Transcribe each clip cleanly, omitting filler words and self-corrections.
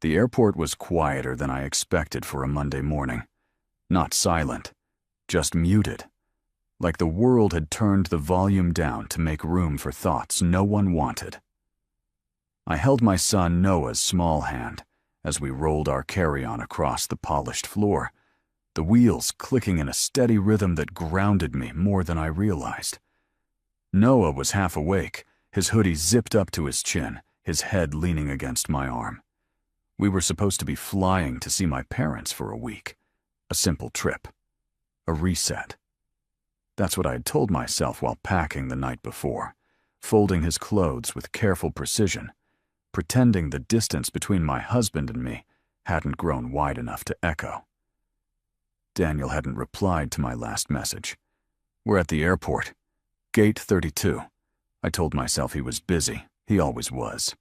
The airport was quieter than I expected for a Monday morning. Not silent, just muted, like the world had turned the volume down to make room for thoughts no one wanted. I held my son Noah's small hand as we rolled our carry-on across the polished floor, the wheels clicking in a steady rhythm that grounded me more than I realized. Noah was half awake, his hoodie zipped up to his chin, his head leaning against my arm. We were supposed to be flying to see my parents for a week. A simple trip. A reset. That's what I had told myself while packing the night before, folding his clothes with careful precision, pretending the distance between my husband and me hadn't grown wide enough to echo. Daniel hadn't replied to my last message. We're at the airport. Gate 32. I told myself he was busy. He always was.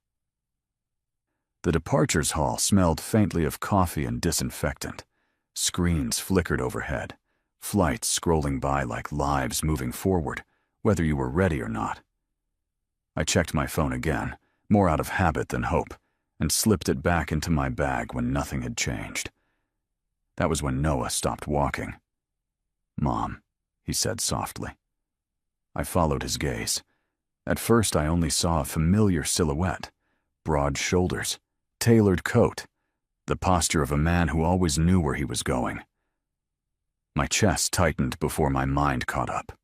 The departures hall smelled faintly of coffee and disinfectant. Screens flickered overhead, flights scrolling by like lives moving forward, whether you were ready or not. I checked my phone again, more out of habit than hope, and slipped it back into my bag when nothing had changed. That was when Noah stopped walking. "Mom," he said softly. I followed his gaze. At first I only saw a familiar silhouette, broad shoulders, tailored coat, the posture of a man who always knew where he was going. My chest tightened before my mind caught up.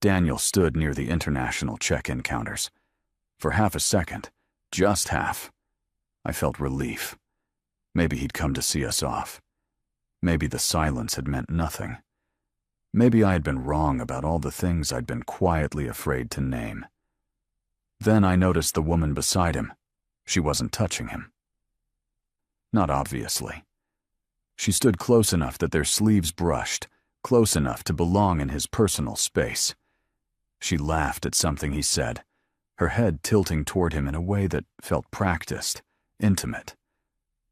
Daniel stood near the international check-in counters. For half a second, just half, I felt relief. Maybe he'd come to see us off. Maybe the silence had meant nothing. Maybe I had been wrong about all the things I'd been quietly afraid to name. Then I noticed the woman beside him. She wasn't touching him. Not obviously. She stood close enough that their sleeves brushed, close enough to belong in his personal space. She laughed at something he said, her head tilting toward him in a way that felt practiced, intimate.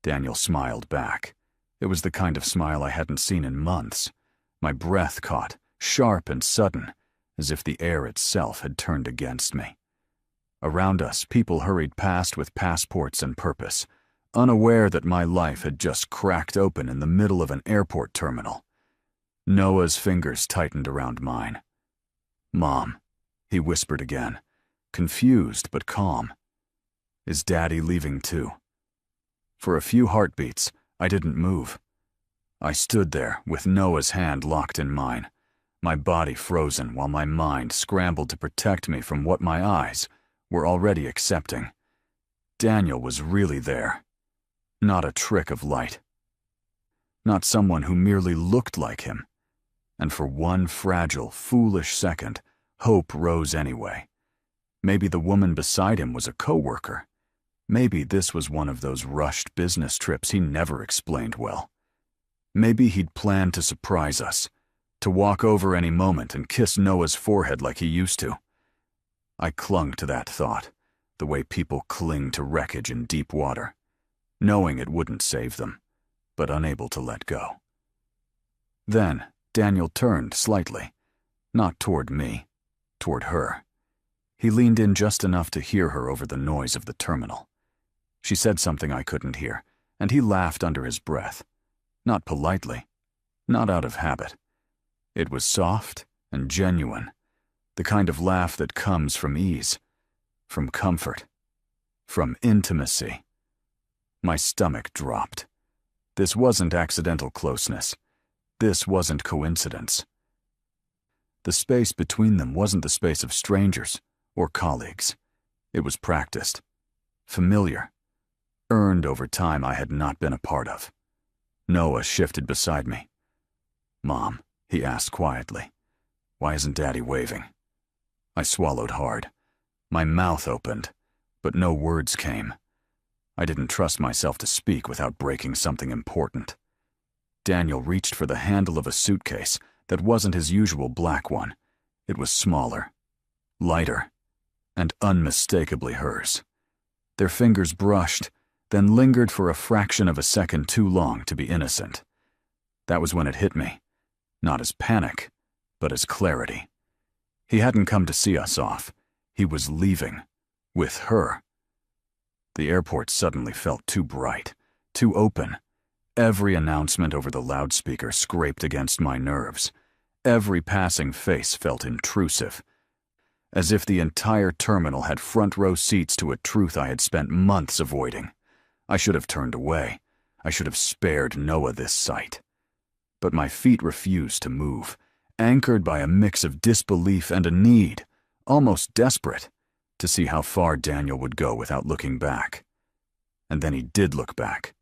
Daniel smiled back. It was the kind of smile I hadn't seen in months. My breath caught, sharp and sudden, as if the air itself had turned against me. Around us, people hurried past with passports and purpose, unaware that my life had just cracked open in the middle of an airport terminal. Noah's fingers tightened around mine. "Mom," he whispered again, confused but calm. "Is Daddy leaving too?" For a few heartbeats, I didn't move. I stood there with Noah's hand locked in mine, my body frozen while my mind scrambled to protect me from what my eyes were already accepting. Daniel was really there. Not a trick of light. Not someone who merely looked like him. And for one fragile, foolish second, hope rose anyway. Maybe the woman beside him was a coworker. Maybe this was one of those rushed business trips he never explained well. Maybe he'd planned to surprise us, to walk over any moment and kiss Noah's forehead like he used to. I clung to that thought, the way people cling to wreckage in deep water, knowing it wouldn't save them, but unable to let go. Then Daniel turned slightly, not toward me, toward her. He leaned in just enough to hear her over the noise of the terminal. She said something I couldn't hear, and he laughed under his breath. Not politely, not out of habit. It was soft and genuine, the kind of laugh that comes from ease, from comfort, from intimacy. My stomach dropped. This wasn't accidental closeness. This wasn't coincidence. The space between them wasn't the space of strangers or colleagues. It was practiced, familiar, earned over time I had not been a part of. Noah shifted beside me. "Mom," he asked quietly, "why isn't Daddy waving?" I swallowed hard. My mouth opened, but no words came. I didn't trust myself to speak without breaking something important. Daniel reached for the handle of a suitcase that wasn't his usual black one. It was smaller, lighter, and unmistakably hers. Their fingers brushed, then lingered for a fraction of a second too long to be innocent. That was when it hit me, not as panic, but as clarity. He hadn't come to see us off. He was leaving, with her. The airport suddenly felt too bright, too open. Every announcement over the loudspeaker scraped against my nerves. Every passing face felt intrusive, as if the entire terminal had front-row seats to a truth I had spent months avoiding. I should have turned away. I should have spared Noah this sight. But my feet refused to move, anchored by a mix of disbelief and a need, almost desperate, to see how far Daniel would go without looking back. And then he did look back.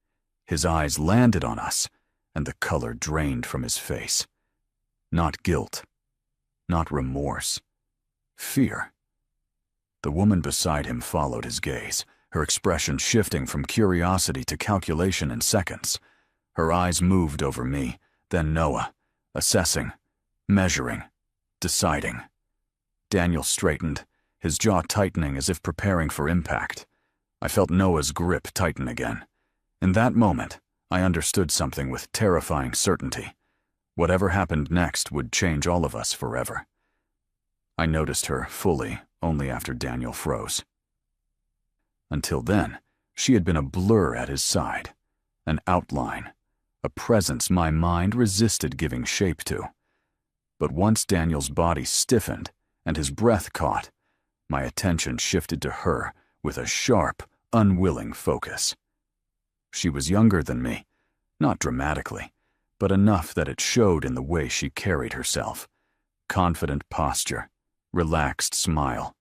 His eyes landed on us, and the color drained from his face. Not guilt, not remorse, fear. The woman beside him followed his gaze, her expression shifting from curiosity to calculation in seconds. Her eyes moved over me, then Noah, assessing, measuring, deciding. Daniel straightened, his jaw tightening as if preparing for impact. I felt Noah's grip tighten again. In that moment, I understood something with terrifying certainty. Whatever happened next would change all of us forever. I noticed her fully only after Daniel froze. Until then, she had been a blur at his side, an outline, a presence my mind resisted giving shape to. But once Daniel's body stiffened and his breath caught, my attention shifted to her with a sharp, unwilling focus. She was younger than me, not dramatically, but enough that it showed in the way she carried herself. Confident posture, relaxed smile.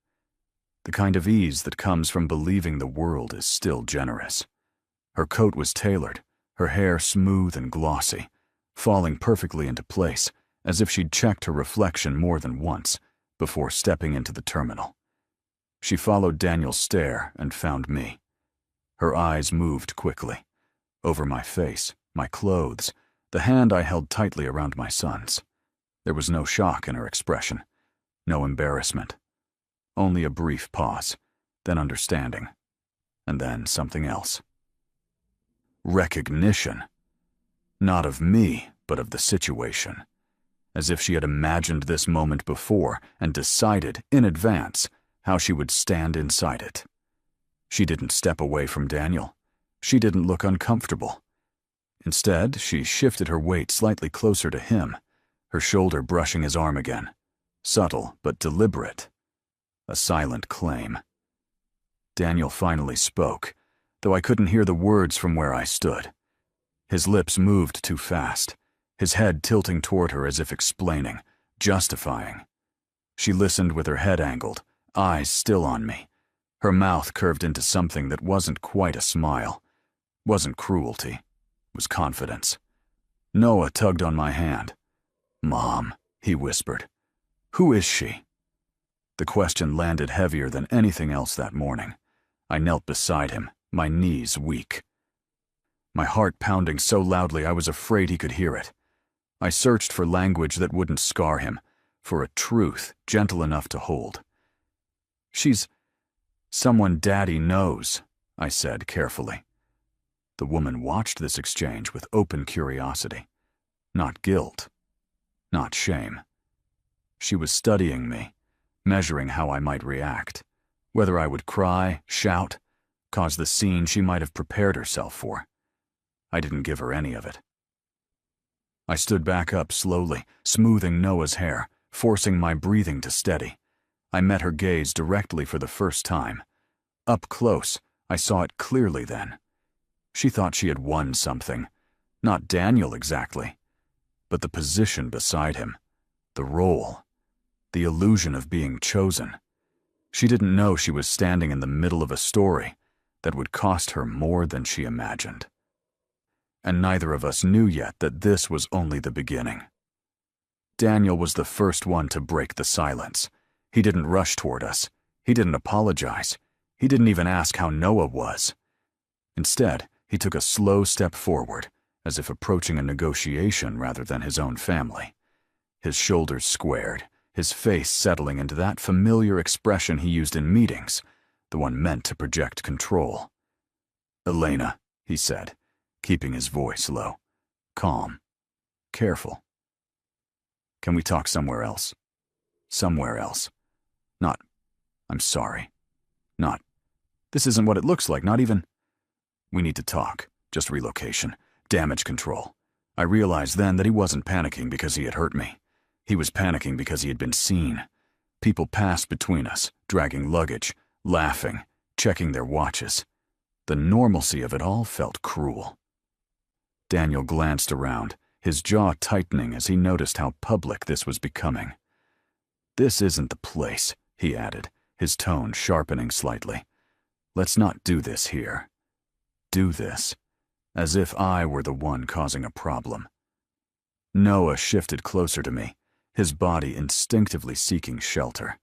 The kind of ease that comes from believing the world is still generous. Her coat was tailored, her hair smooth and glossy, falling perfectly into place, as if she'd checked her reflection more than once before stepping into the terminal. She followed Daniel's stare and found me. Her eyes moved quickly, over my face, my clothes, the hand I held tightly around my son's. There was no shock in her expression, no embarrassment. Only a brief pause, then understanding, and then something else. Recognition. Not of me, but of the situation. As if she had imagined this moment before and decided, in advance, how she would stand inside it. She didn't step away from Daniel. She didn't look uncomfortable. Instead, she shifted her weight slightly closer to him, her shoulder brushing his arm again. Subtle but deliberate. A silent claim. Daniel finally spoke, though I couldn't hear the words from where I stood. His lips moved too fast, his head tilting toward her as if explaining, justifying. She listened with her head angled, eyes still on me. Her mouth curved into something that wasn't quite a smile, wasn't cruelty, was confidence. Noah tugged on my hand. "Mom," he whispered. "Who is she?" The question landed heavier than anything else that morning. I knelt beside him, my knees weak. My heart pounding so loudly I was afraid he could hear it. I searched for language that wouldn't scar him, for a truth gentle enough to hold. "She's someone Daddy knows," I said carefully. The woman watched this exchange with open curiosity. Not guilt, not shame. She was studying me, measuring how I might react, whether I would cry, shout, cause the scene she might have prepared herself for. I didn't give her any of it. I stood back up slowly, smoothing Noah's hair, forcing my breathing to steady. I met her gaze directly for the first time. Up close, I saw it clearly then. She thought she had won something. Not Daniel exactly, but the position beside him, the role, the illusion of being chosen. She didn't know she was standing in the middle of a story that would cost her more than she imagined. And neither of us knew yet that this was only the beginning. Daniel was the first one to break the silence. He didn't rush toward us. He didn't apologize. He didn't even ask how Noah was. Instead, he took a slow step forward, as if approaching a negotiation rather than his own family. His shoulders squared, his face settling into that familiar expression he used in meetings, the one meant to project control. "Elena," he said, keeping his voice low, calm, careful. "Can we talk somewhere else? Somewhere else. Not, 'I'm sorry.' Not, 'This isn't what it looks like,' not even, 'We need to talk, just relocation, damage control. I realized then that he wasn't panicking because he had hurt me. He was panicking because he had been seen. People passed between us, dragging luggage, laughing, checking their watches. The normalcy of it all felt cruel. Daniel glanced around, his jaw tightening as he noticed how public this was becoming. "This isn't the place," he added, his tone sharpening slightly. "Let's not do this here. Do this, as if I were the one causing a problem." Noah shifted closer to me, his body instinctively seeking shelter.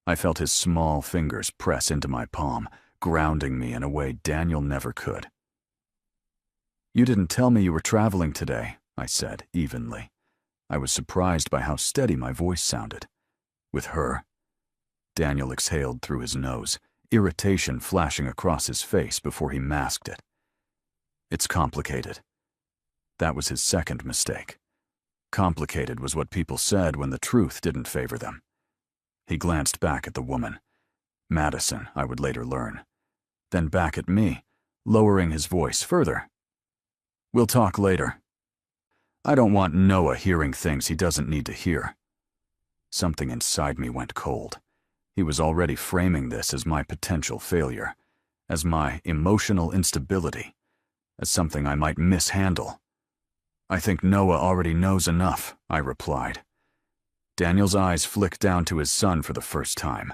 I felt his small fingers press into my palm, grounding me in a way Daniel never could. "You didn't tell me you were traveling today," I said evenly. I was surprised by how steady my voice sounded. "With her?" Daniel exhaled through his nose, irritation flashing across his face before he masked it. "It's complicated." That was his second mistake. Complicated was what people said when the truth didn't favor them. He glanced back at the woman. Madison, I would later learn. Then back at me, lowering his voice further. "We'll talk later. I don't want Noah hearing things he doesn't need to hear." Something inside me went cold. He was already framing this as my potential failure, as my emotional instability, as something I might mishandle. "I think Noah already knows enough," I replied. Daniel's eyes flicked down to his son for the first time.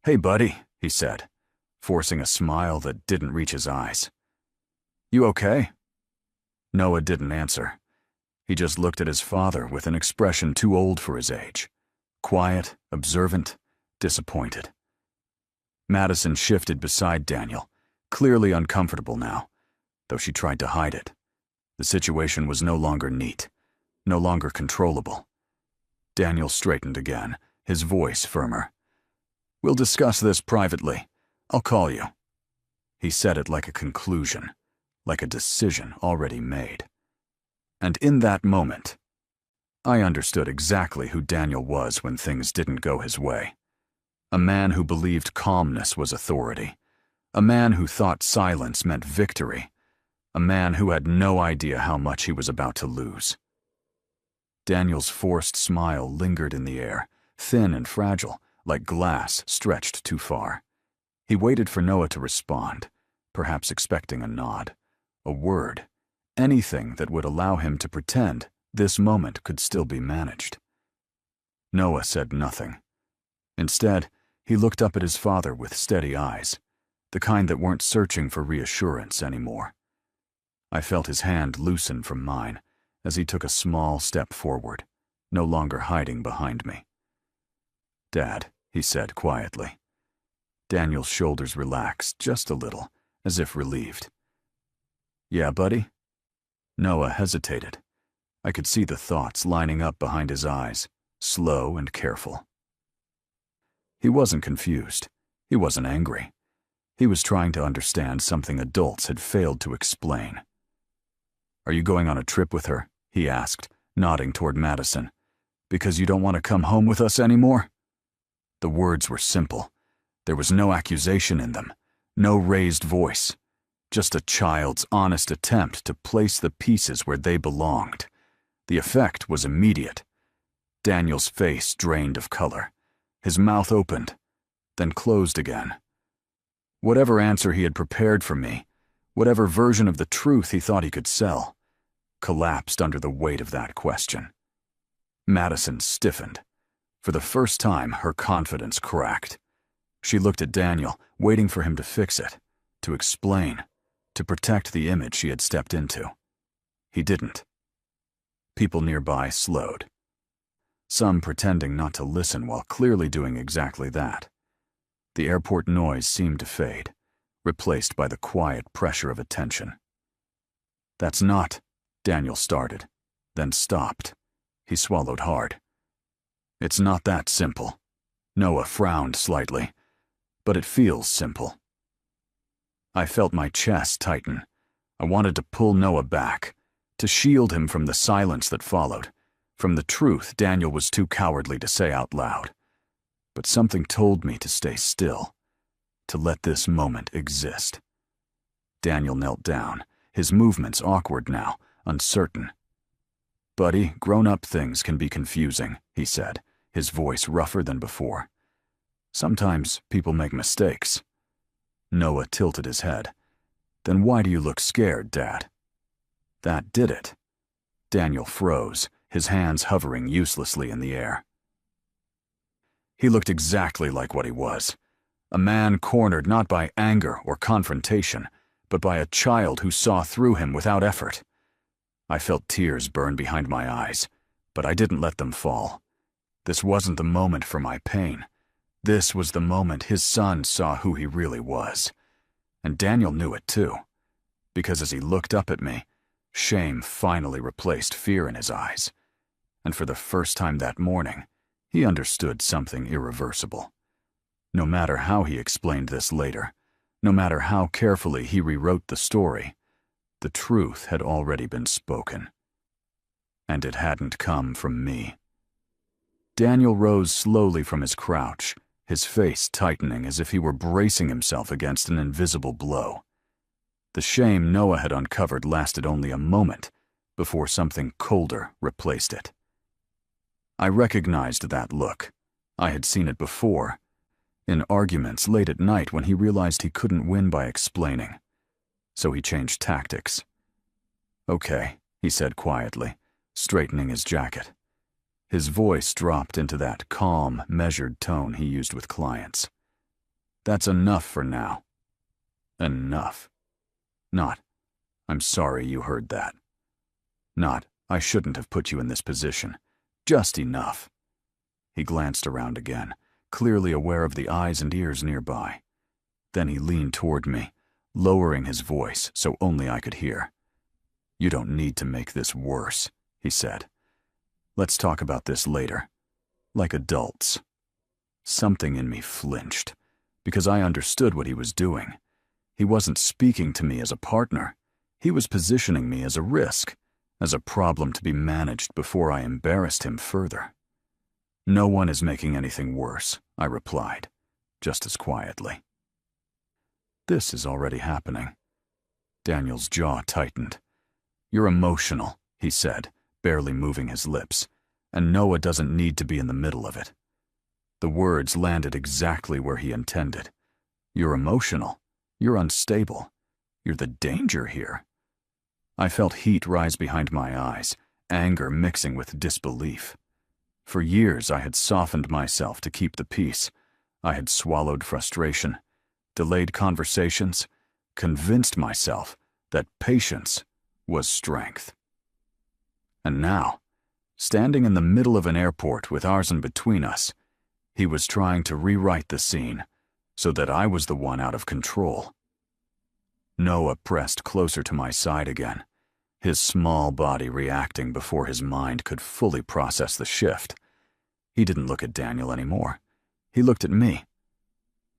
"Hey, buddy," he said, forcing a smile that didn't reach his eyes. "You okay?" Noah didn't answer. He just looked at his father with an expression too old for his age. Quiet, observant, disappointed. Madison shifted beside Daniel, clearly uncomfortable now, though she tried to hide it. The situation was no longer neat, no longer controllable. Daniel straightened again, his voice firmer. "We'll discuss this privately. I'll call you." He said it like a conclusion, like a decision already made. And in that moment, I understood exactly who Daniel was when things didn't go his way. A man who believed calmness was authority. A man who thought silence meant victory. A man who had no idea how much he was about to lose. Daniel's forced smile lingered in the air, thin and fragile, like glass stretched too far. He waited for Noah to respond, perhaps expecting a nod, a word, anything that would allow him to pretend this moment could still be managed. Noah said nothing. Instead, he looked up at his father with steady eyes, the kind that weren't searching for reassurance anymore. I felt his hand loosen from mine as he took a small step forward, no longer hiding behind me. "Dad," he said quietly. Daniel's shoulders relaxed just a little, as if relieved. "Yeah, buddy?" Noah hesitated. I could see the thoughts lining up behind his eyes, slow and careful. He wasn't confused. He wasn't angry. He was trying to understand something adults had failed to explain. "Are you going on a trip with her?" he asked, nodding toward Madison. "Because you don't want to come home with us anymore?" The words were simple. There was no accusation in them, no raised voice, just a child's honest attempt to place the pieces where they belonged. The effect was immediate. Daniel's face drained of color. His mouth opened, then closed again. Whatever answer he had prepared for me, whatever version of the truth he thought he could sell, collapsed under the weight of that question. Madison stiffened. For the first time, her confidence cracked. She looked at Daniel, waiting for him to fix it, to explain, to protect the image she had stepped into. He didn't. People nearby slowed, some pretending not to listen while clearly doing exactly that. The airport noise seemed to fade, replaced by the quiet pressure of attention. "That's not," Daniel started, then stopped. He swallowed hard. "It's not that simple." Noah frowned slightly. "But it feels simple." I felt my chest tighten. I wanted to pull Noah back, to shield him from the silence that followed, from the truth Daniel was too cowardly to say out loud. But something told me to stay still, to let this moment exist. Daniel knelt down, his movements awkward now, uncertain. "Buddy, grown-up things can be confusing," he said, his voice rougher than before. "Sometimes people make mistakes." Noah tilted his head. "Then why do you look scared, Dad?" That did it. Daniel froze, his hands hovering uselessly in the air. He looked exactly like what he was. A man cornered not by anger or confrontation, but by a child who saw through him without effort. I felt tears burn behind my eyes, but I didn't let them fall. This wasn't the moment for my pain. This was the moment his son saw who he really was. And Daniel knew it too, because as he looked up at me, shame finally replaced fear in his eyes. And for the first time that morning, he understood something irreversible. No matter how he explained this later, no matter how carefully he rewrote the story, the truth had already been spoken. And it hadn't come from me. Daniel rose slowly from his crouch, his face tightening as if he were bracing himself against an invisible blow. The shame Noah had uncovered lasted only a moment before something colder replaced it. I recognized that look. I had seen it before, in arguments late at night when he realized he couldn't win by explaining. So he changed tactics. "Okay," he said quietly, straightening his jacket. His voice dropped into that calm, measured tone he used with clients. "That's enough for now." Enough. Not, "I'm sorry you heard that." Not, "I shouldn't have put you in this position." Just enough. He glanced around again, clearly aware of the eyes and ears nearby. Then he leaned toward me, lowering his voice so only I could hear. "You don't need to make this worse," he said. "Let's talk about this later, like adults." Something in me flinched, because I understood what he was doing. He wasn't speaking to me as a partner. He was positioning me as a risk, as a problem to be managed before I embarrassed him further. "No one is making anything worse," I replied, just as quietly. "This is already happening." Daniel's jaw tightened. "You're emotional," he said, barely moving his lips, "and Noah doesn't need to be in the middle of it." The words landed exactly where he intended. "You're emotional. You're unstable. You're the danger here." I felt heat rise behind my eyes, anger mixing with disbelief. For years I had softened myself to keep the peace. I had swallowed frustration, delayed conversations, convinced myself that patience was strength. And now, standing in the middle of an airport with Arsen between us, he was trying to rewrite the scene so that I was the one out of control. Noah pressed closer to my side again, his small body reacting before his mind could fully process the shift. He didn't look at Daniel anymore. He looked at me.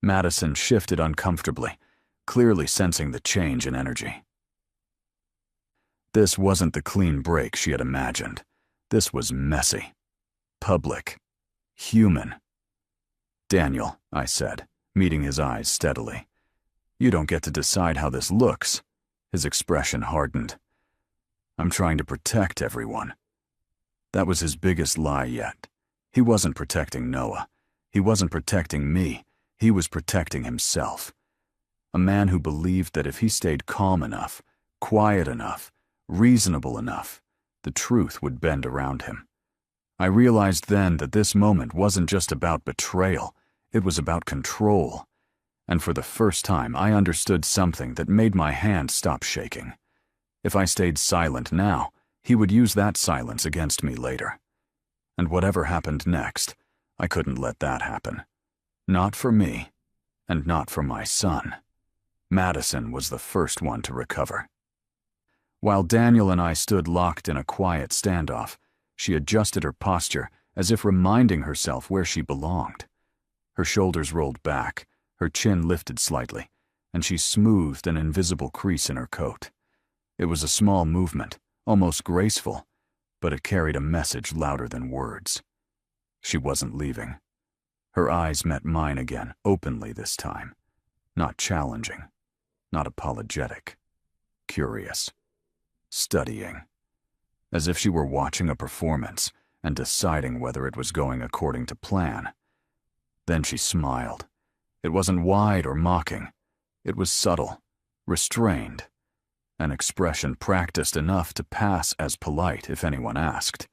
Madison shifted uncomfortably, clearly sensing the change in energy. This wasn't the clean break she had imagined. This was messy, public, human. "Daniel," I said, meeting his eyes steadily, "you don't get to decide how this looks." His expression hardened. "I'm trying to protect everyone." That was his biggest lie yet. He wasn't protecting Noah. He wasn't protecting me. He was protecting himself. A man who believed that if he stayed calm enough, quiet enough, reasonable enough, the truth would bend around him. I realized then that this moment wasn't just about betrayal. It was about control. And for the first time, I understood something that made my hand stop shaking. If I stayed silent now, he would use that silence against me later. And whatever happened next, I couldn't let that happen. Not for me, and not for my son. Madison was the first one to recover. While Daniel and I stood locked in a quiet standoff, she adjusted her posture as if reminding herself where she belonged. Her shoulders rolled back, her chin lifted slightly, and she smoothed an invisible crease in her coat. It was a small movement, almost graceful, but it carried a message louder than words. She wasn't leaving. Her eyes met mine again, openly this time. Not challenging, not apologetic. curious, studying, as if she were watching a performance and deciding whether it was going according to plan. Then she smiled. It wasn't wide or mocking. It was subtle, restrained, an expression practiced enough to pass as polite if anyone asked.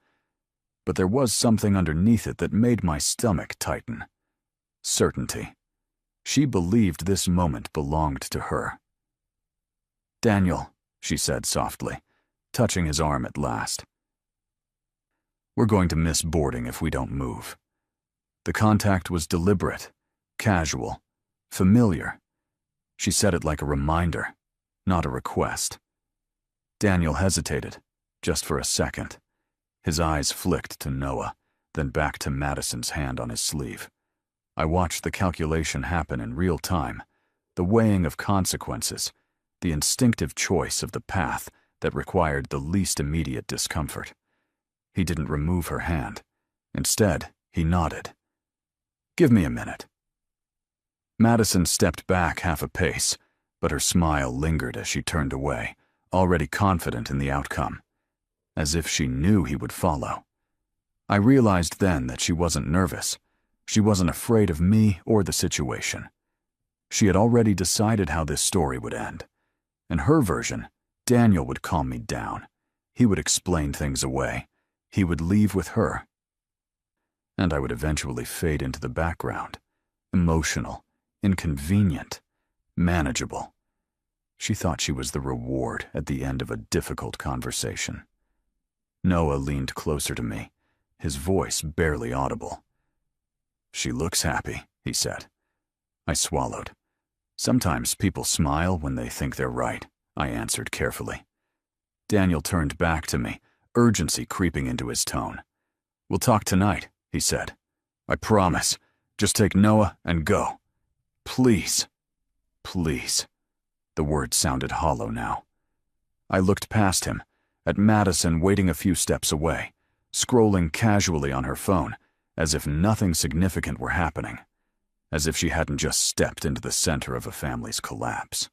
But there was something underneath it that made my stomach tighten. Certainty. She believed this moment belonged to her. "Daniel," she said softly, touching his arm at last. "We're going to miss boarding if we don't move." The contact was deliberate, casual, familiar. She said it like a reminder, not a request. Daniel hesitated, just for a second. His eyes flicked to Noah, then back to Madison's hand on his sleeve. I watched the calculation happen in real time, the weighing of consequences, the instinctive choice of the path that required the least immediate discomfort. He didn't remove her hand. Instead, he nodded. "Give me a minute." Madison stepped back half a pace, but her smile lingered as she turned away, already confident in the outcome, as if she knew he would follow. I realized then that she wasn't nervous. She wasn't afraid of me or the situation. She had already decided how this story would end. In her version, Daniel would calm me down. He would explain things away. He would leave with her. And I would eventually fade into the background, emotional, inconvenient, manageable. She thought she was the reward at the end of a difficult conversation. Noah leaned closer to me, his voice barely audible. "She looks happy," he said. I swallowed. "Sometimes people smile when they think they're right," I answered carefully. Daniel turned back to me, urgency creeping into his tone. "We'll talk tonight," he said. "I promise. Just take Noah and go. Please. Please." The words sounded hollow now. I looked past him, at Madison waiting a few steps away, scrolling casually on her phone, as if nothing significant were happening, as if she hadn't just stepped into the center of a family's collapse.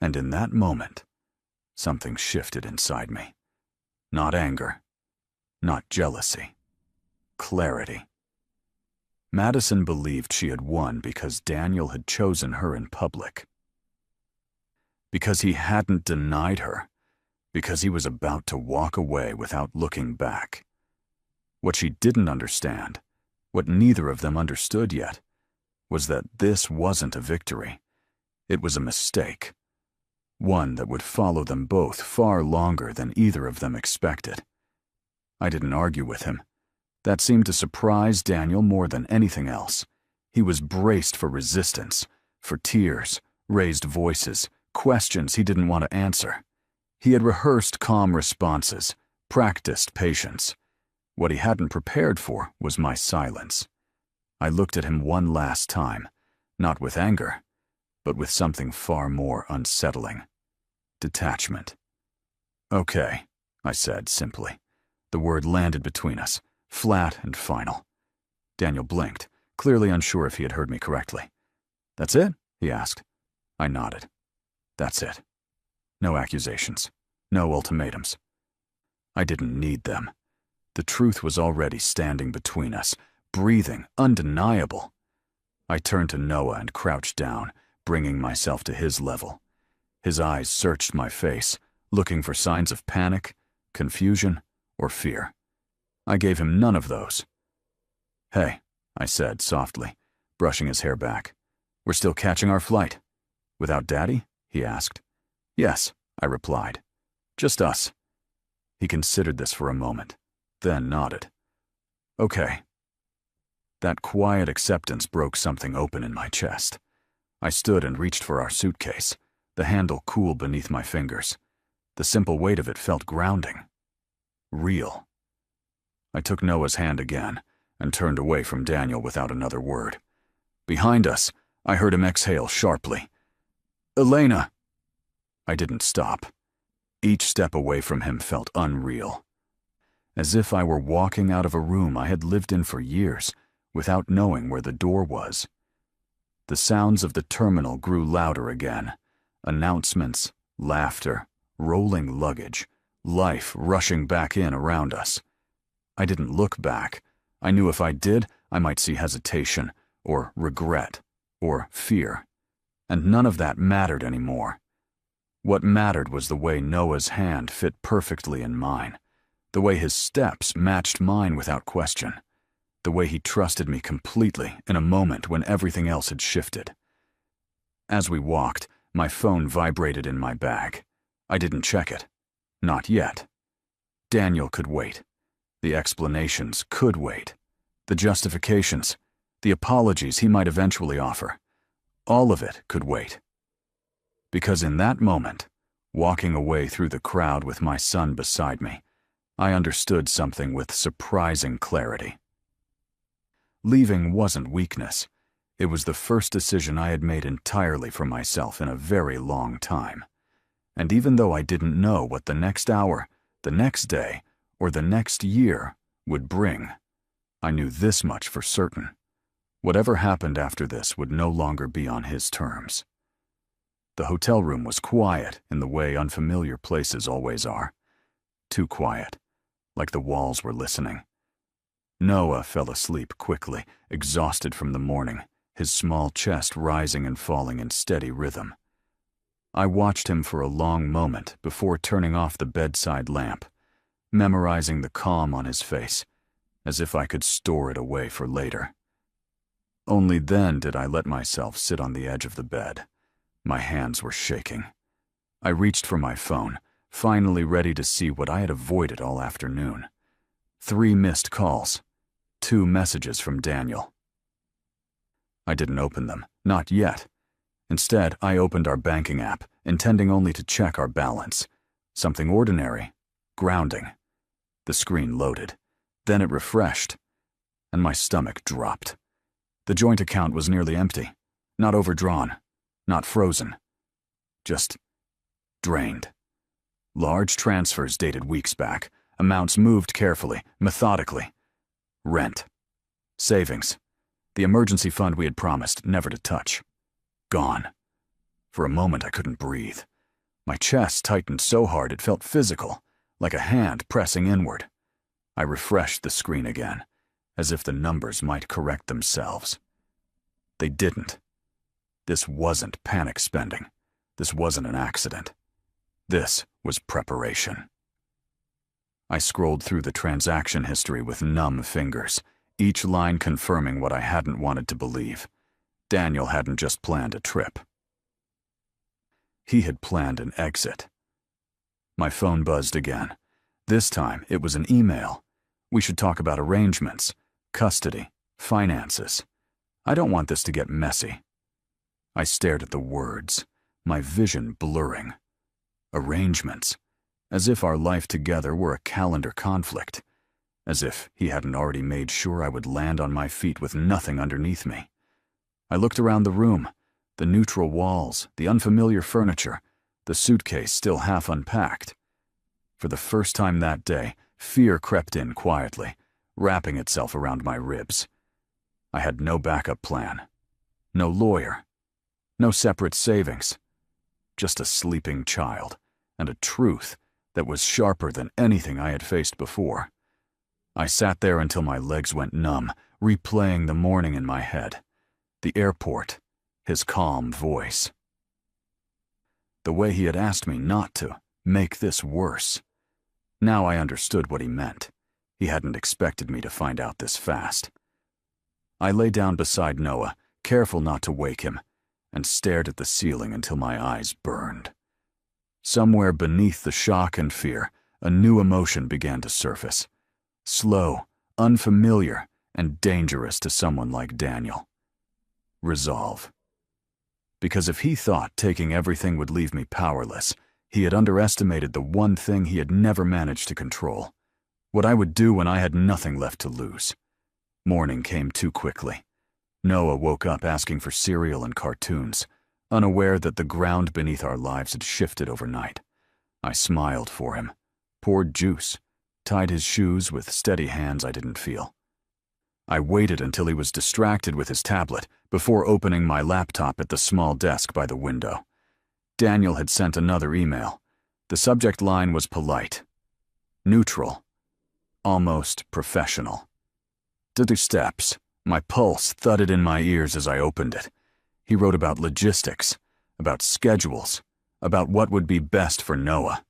And in that moment, something shifted inside me. Not anger, not jealousy, clarity. Madison believed she had won because Daniel had chosen her in public. Because he hadn't denied her. Because he was about to walk away without looking back. What she didn't understand, what neither of them understood yet, was that this wasn't a victory. It was a mistake. One that would follow them both far longer than either of them expected. I didn't argue with him. That seemed to surprise Daniel more than anything else. He was braced for resistance, for tears, raised voices, questions he didn't want to answer. He had rehearsed calm responses, practiced patience. What he hadn't prepared for was my silence. I looked at him one last time, not with anger, but with something far more unsettling. Detachment. "Okay," I said simply. The word landed between us, flat and final. Daniel blinked, clearly unsure if he had heard me correctly. "That's it?" he asked. I nodded. "That's it. No accusations. No ultimatums." I didn't need them. The truth was already standing between us, breathing, undeniable. I turned to Noah and crouched down, bringing myself to his level. His eyes searched my face, looking for signs of panic, confusion, or fear. I gave him none of those. "Hey," I said softly, brushing his hair back. "We're still catching our flight." "Without Daddy?" he asked. "Yes," I replied. "Just us." He considered this for a moment, then nodded. "Okay." That quiet acceptance broke something open in my chest. I stood and reached for our suitcase, the handle cool beneath my fingers. The simple weight of it felt grounding. Real. I took Noah's hand again and turned away from Daniel without another word. Behind us, I heard him exhale sharply. "Elena!" I didn't stop. Each step away from him felt unreal. As if I were walking out of a room I had lived in for years, without knowing where the door was. The sounds of the terminal grew louder again. Announcements, laughter, rolling luggage, life rushing back in around us. I didn't look back. I knew if I did, I might see hesitation, or regret, or fear. And none of that mattered anymore. What mattered was the way Noah's hand fit perfectly in mine, the way his steps matched mine without question, the way he trusted me completely in a moment when everything else had shifted. As we walked, my phone vibrated in my bag. I didn't check it. Not yet. Daniel could wait. The explanations could wait. The justifications, the apologies he might eventually offer. All of it could wait. Because in that moment, walking away through the crowd with my son beside me, I understood something with surprising clarity. Leaving wasn't weakness. It was the first decision I had made entirely for myself in a very long time. And even though I didn't know what the next hour, the next day, or the next year would bring, I knew this much for certain. Whatever happened after this would no longer be on his terms. The hotel room was quiet in the way unfamiliar places always are. Too quiet, like the walls were listening. Noah fell asleep quickly, exhausted from the morning, his small chest rising and falling in steady rhythm. I watched him for a long moment before turning off the bedside lamp, memorizing the calm on his face, as if I could store it away for later. Only then did I let myself sit on the edge of the bed. My hands were shaking. I reached for my phone, finally ready to see what I had avoided all afternoon. 3 missed calls, 2 messages from Daniel. I didn't open them, not yet. Instead, I opened our banking app, intending only to check our balance. Something ordinary, grounding. The screen loaded. Then it refreshed, and my stomach dropped. The joint account was nearly empty, not overdrawn, not frozen, just drained. Large transfers dated weeks back, amounts moved carefully, methodically. Rent, savings, the emergency fund we had promised never to touch. Gone. For a moment I couldn't breathe. My chest tightened so hard it felt physical, like a hand pressing inward. I refreshed the screen again, as if the numbers might correct themselves. They didn't. This wasn't panic spending. This wasn't an accident. This was preparation. I scrolled through the transaction history with numb fingers, each line confirming what I hadn't wanted to believe. Daniel hadn't just planned a trip. He had planned an exit. My phone buzzed again. This time it was an email. We should talk about arrangements, custody, finances. I don't want this to get messy. I stared at the words, my vision blurring. Arrangements. As if our life together were a calendar conflict. As if he hadn't already made sure I would land on my feet with nothing underneath me. I looked around the room, the neutral walls, the unfamiliar furniture, the suitcase still half unpacked. For the first time that day, fear crept in quietly, wrapping itself around my ribs. I had no backup plan, no lawyer, no separate savings, just a sleeping child and a truth that was sharper than anything I had faced before. I sat there until my legs went numb, replaying the morning in my head. The airport, his calm voice. The way he had asked me not to make this worse. Now I understood what he meant. He hadn't expected me to find out this fast. I lay down beside Noah, careful not to wake him, and stared at the ceiling until my eyes burned. Somewhere beneath the shock and fear, a new emotion began to surface. Slow, unfamiliar, and dangerous to someone like Daniel. Resolve. Because if he thought taking everything would leave me powerless, he had underestimated the one thing he had never managed to control. What I would do when I had nothing left to lose. Morning came too quickly. Noah woke up asking for cereal and cartoons, unaware that the ground beneath our lives had shifted overnight. I smiled for him, poured juice, tied his shoes with steady hands I didn't feel. I waited until he was distracted with his tablet before opening my laptop at the small desk by the window. Daniel had sent another email. The subject line was polite, neutral, almost professional. 2 steps. My pulse thudded in my ears as I opened it. He wrote about logistics, about schedules, about what would be best for Noah.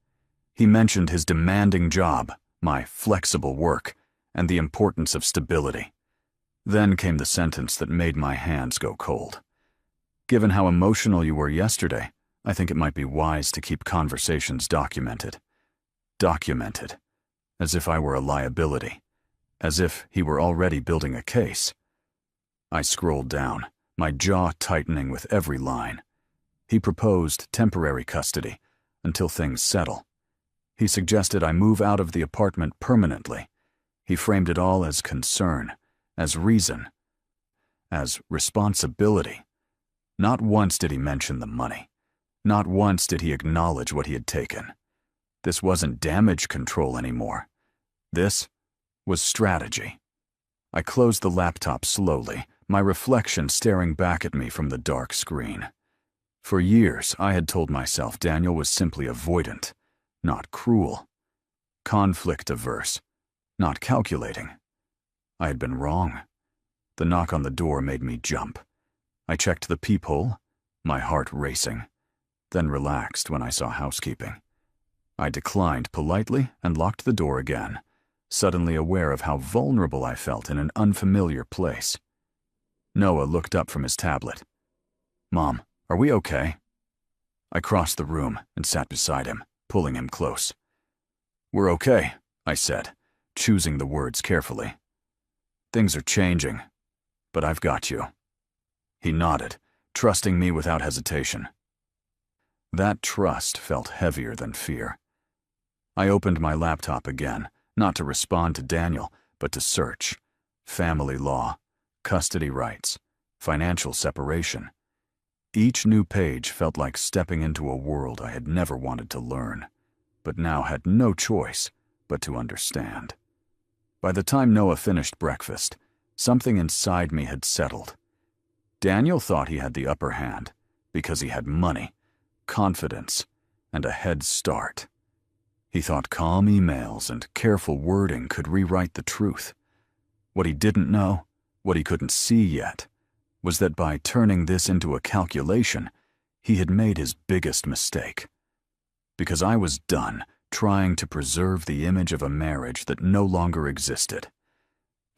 He mentioned his demanding job, my flexible work, and the importance of stability. Then came the sentence that made my hands go cold. Given how emotional you were yesterday, I think it might be wise to keep conversations documented. Documented. As if I were a liability. As if he were already building a case. I scrolled down, my jaw tightening with every line. He proposed temporary custody, until things settle. He suggested I move out of the apartment permanently. He framed it all as concern, as reason, as responsibility. Not once did he mention the money. Not once did he acknowledge what he had taken. This wasn't damage control anymore. This was strategy. I closed the laptop slowly, my reflection staring back at me from the dark screen. For years, I had told myself Daniel was simply avoidant, not cruel. Conflict-averse, not calculating. I had been wrong. The knock on the door made me jump. I checked the peephole, my heart racing, then relaxed when I saw housekeeping. I declined politely and locked the door again, suddenly aware of how vulnerable I felt in an unfamiliar place. Noah looked up from his tablet. "Mom, are we okay?" I crossed the room and sat beside him, pulling him close. "We're okay," I said, choosing the words carefully. "Things are changing, but I've got you." He nodded, trusting me without hesitation. That trust felt heavier than fear. I opened my laptop again, not to respond to Daniel, but to search. Family law, custody rights, financial separation. Each new page felt like stepping into a world I had never wanted to learn, but now had no choice but to understand. By the time Noah finished breakfast, something inside me had settled. Daniel thought he had the upper hand because he had money, confidence, and a head start. He thought calm emails and careful wording could rewrite the truth. What he didn't know, what he couldn't see yet, was that by turning this into a calculation, he had made his biggest mistake. Because I was done trying to preserve the image of a marriage that no longer existed.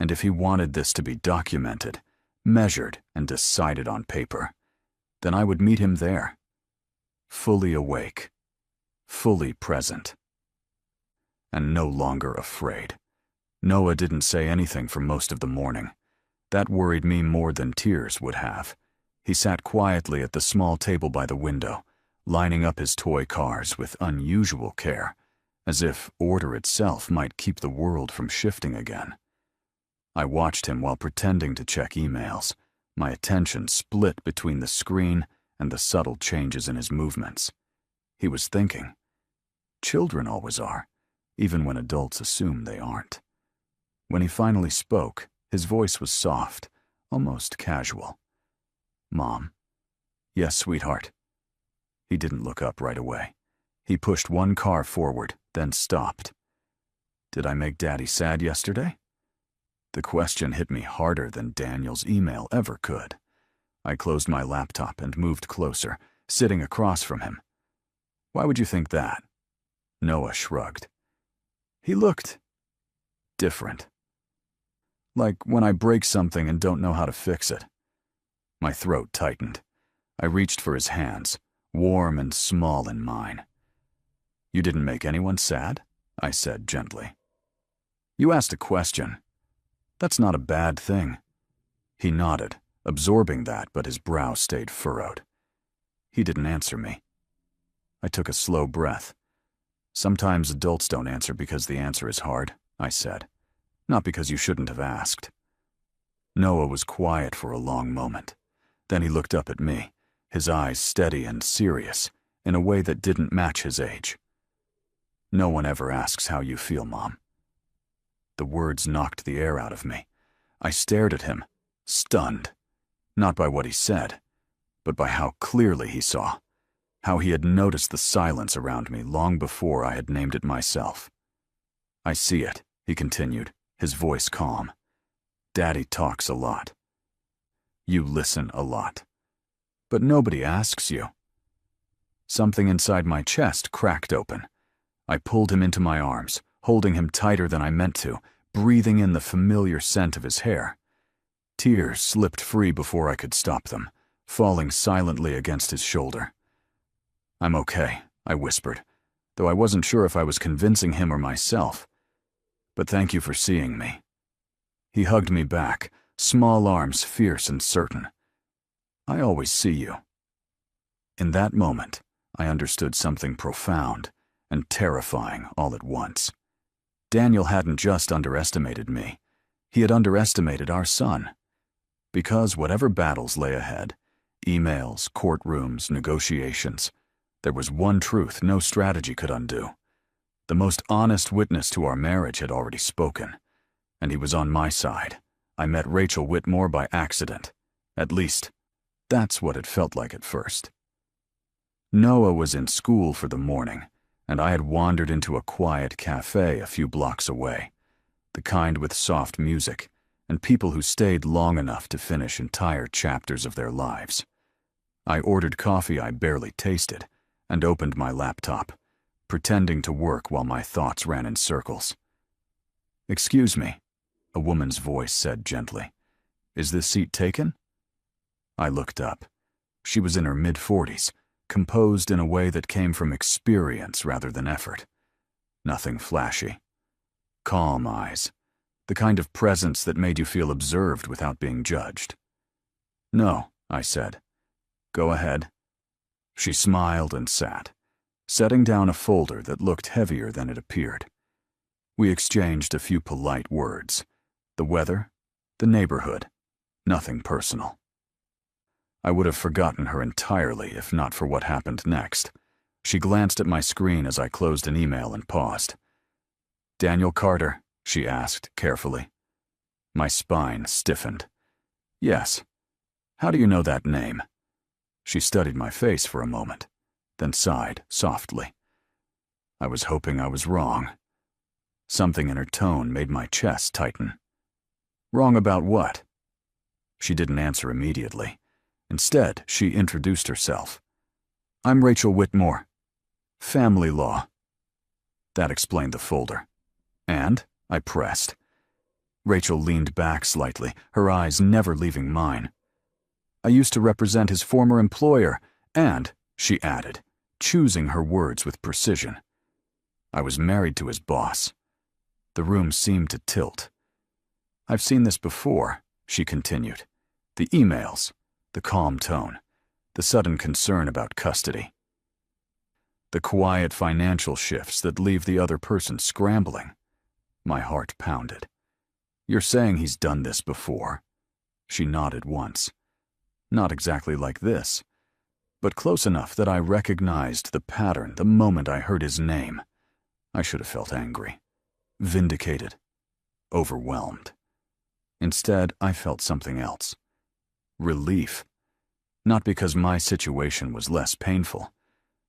And if he wanted this to be documented, measured, and decided on paper, then I would meet him there. Fully awake, fully present, and no longer afraid. Noah didn't say anything for most of the morning. That worried me more than tears would have. He sat quietly at the small table by the window, lining up his toy cars with unusual care, as if order itself might keep the world from shifting again. I watched him while pretending to check emails, my attention split between the screen and the subtle changes in his movements. He was thinking. Children always are, even when adults assume they aren't. When he finally spoke, his voice was soft, almost casual. "Mom." "Yes, sweetheart." He didn't look up right away. He pushed one car forward, then stopped. "Did I make Daddy sad yesterday?" The question hit me harder than Daniel's email ever could. I closed my laptop and moved closer, sitting across from him. "Why would you think that?" Noah shrugged. He looked different. Like when I break something and don't know how to fix it. My throat tightened. I reached for his hands, warm and small in mine. "You didn't make anyone sad?" I said gently. "You asked a question. That's not a bad thing." He nodded, absorbing that, but his brow stayed furrowed. He didn't answer me. I took a slow breath. "Sometimes adults don't answer because the answer is hard," I said. "Not because you shouldn't have asked." Noah was quiet for a long moment. Then he looked up at me, his eyes steady and serious, in a way that didn't match his age. "No one ever asks how you feel, Mom." The words knocked the air out of me. I stared at him, stunned, not by what he said, but by how clearly he saw, how he had noticed the silence around me long before I had named it myself. "I see it," he continued, his voice calm. "Daddy talks a lot. You listen a lot. But nobody asks you." Something inside my chest cracked open. I pulled him into my arms, holding him tighter than I meant to, breathing in the familiar scent of his hair. Tears slipped free before I could stop them, falling silently against his shoulder. "I'm okay," I whispered, though I wasn't sure if I was convincing him or myself. "But thank you for seeing me." He hugged me back, small arms fierce and certain. "I always see you." In that moment, I understood something profound and terrifying all at once. Daniel hadn't just underestimated me. He had underestimated our son. Because whatever battles lay ahead, emails, courtrooms, negotiations, there was one truth no strategy could undo. The most honest witness to our marriage had already spoken, and he was on my side. I met Rachel Whitmore by accident. At least, that's what it felt like at first. Noah was in school for the morning, and I had wandered into a quiet cafe a few blocks away, the kind with soft music and people who stayed long enough to finish entire chapters of their lives. I ordered coffee I barely tasted and opened my laptop, pretending to work while my thoughts ran in circles. "Excuse me," a woman's voice said gently. "Is this seat taken?" I looked up. She was in her mid-40s, composed in a way that came from experience rather than effort. Nothing flashy. Calm eyes, the kind of presence that made you feel observed without being judged. "No," I said. "Go ahead." She smiled and sat, setting down a folder that looked heavier than it appeared. We exchanged a few polite words. The weather, the neighborhood, nothing personal. I would have forgotten her entirely if not for what happened next. She glanced at my screen as I closed an email and paused. "Daniel Carter?" she asked carefully. My spine stiffened. "Yes. How do you know that name?" She studied my face for a moment, then sighed softly. I was hoping I was wrong. Something in her tone made my chest tighten. "Wrong about what?" She didn't answer immediately. Instead, she introduced herself. "I'm Rachel Whitmore. Family law." That explained the folder. "And?" I pressed. Rachel leaned back slightly, her eyes never leaving mine. "I used to represent his former employer, and," she added, choosing her words with precision, "I was married to his boss." The room seemed to tilt. "I've seen this before," she continued. "The emails, the calm tone, the sudden concern about custody. The quiet financial shifts that leave the other person scrambling." My heart pounded. "You're saying he's done this before?" She nodded once. "Not exactly like this, but close enough that I recognized the pattern the moment I heard his name. I should have felt angry, vindicated, overwhelmed. Instead, I felt something else. Relief. Not because my situation was less painful,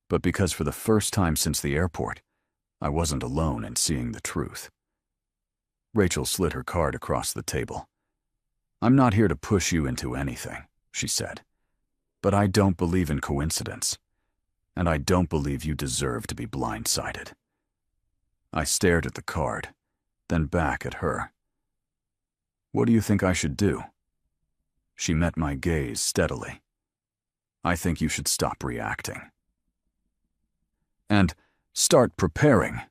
but because for the first time since the airport, I wasn't alone in seeing the truth. Rachel slid her card across the table. "I'm not here to push you into anything," she said. "But I don't believe in coincidence, and I don't believe you deserve to be blindsided." I stared at the card, then back at her. "What do you think I should do?" She met my gaze steadily. "I think you should stop reacting. And start preparing."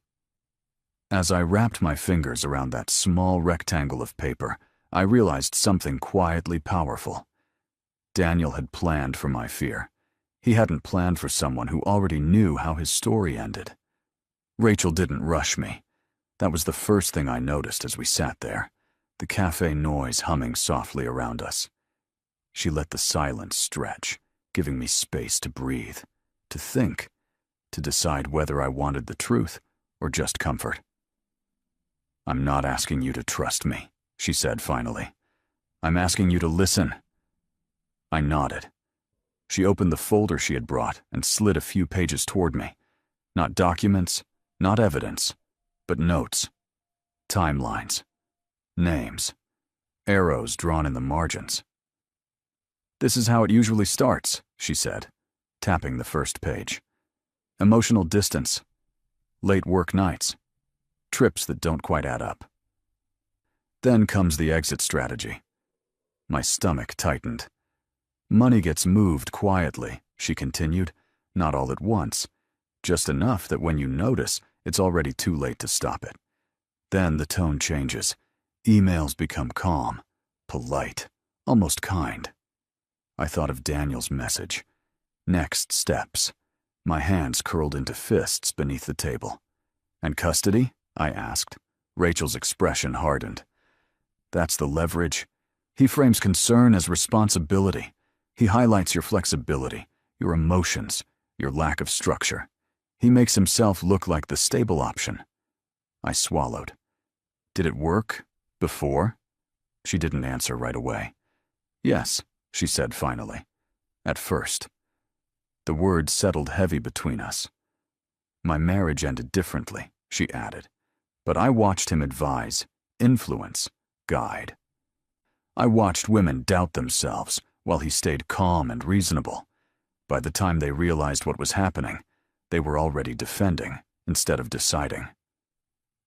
As I wrapped my fingers around that small rectangle of paper, I realized something quietly powerful. Daniel had planned for my fear. He hadn't planned for someone who already knew how his story ended. Rachel didn't rush me. That was the first thing I noticed as we sat there, the cafe noise humming softly around us. She let the silence stretch, giving me space to breathe, to think, to decide whether I wanted the truth or just comfort. "I'm not asking you to trust me," she said finally. "I'm asking you to listen." I nodded. She opened the folder she had brought and slid a few pages toward me. Not documents, not evidence, but notes. Timelines. Names. Arrows drawn in the margins. "This is how it usually starts," she said, tapping the first page. "Emotional distance. Late work nights. Trips that don't quite add up." Then comes the exit strategy. My stomach tightened. "Money gets moved quietly," she continued, "not all at once. Just enough that when you notice, it's already too late to stop it. Then the tone changes. Emails become calm, polite, almost kind." I thought of Daniel's message. Next steps. My hands curled into fists beneath the table. "And custody?" I asked. Rachel's expression hardened. "That's the leverage. He frames concern as responsibility. He highlights your flexibility, your emotions, your lack of structure. He makes himself look like the stable option." I swallowed. "Did it work? Before?" She didn't answer right away. "Yes," she said finally. "At first." The words settled heavy between us. "My marriage ended differently," she added. "But I watched him advise, influence, guide. I watched women doubt themselves while he stayed calm and reasonable. By the time they realized what was happening, they were already defending instead of deciding."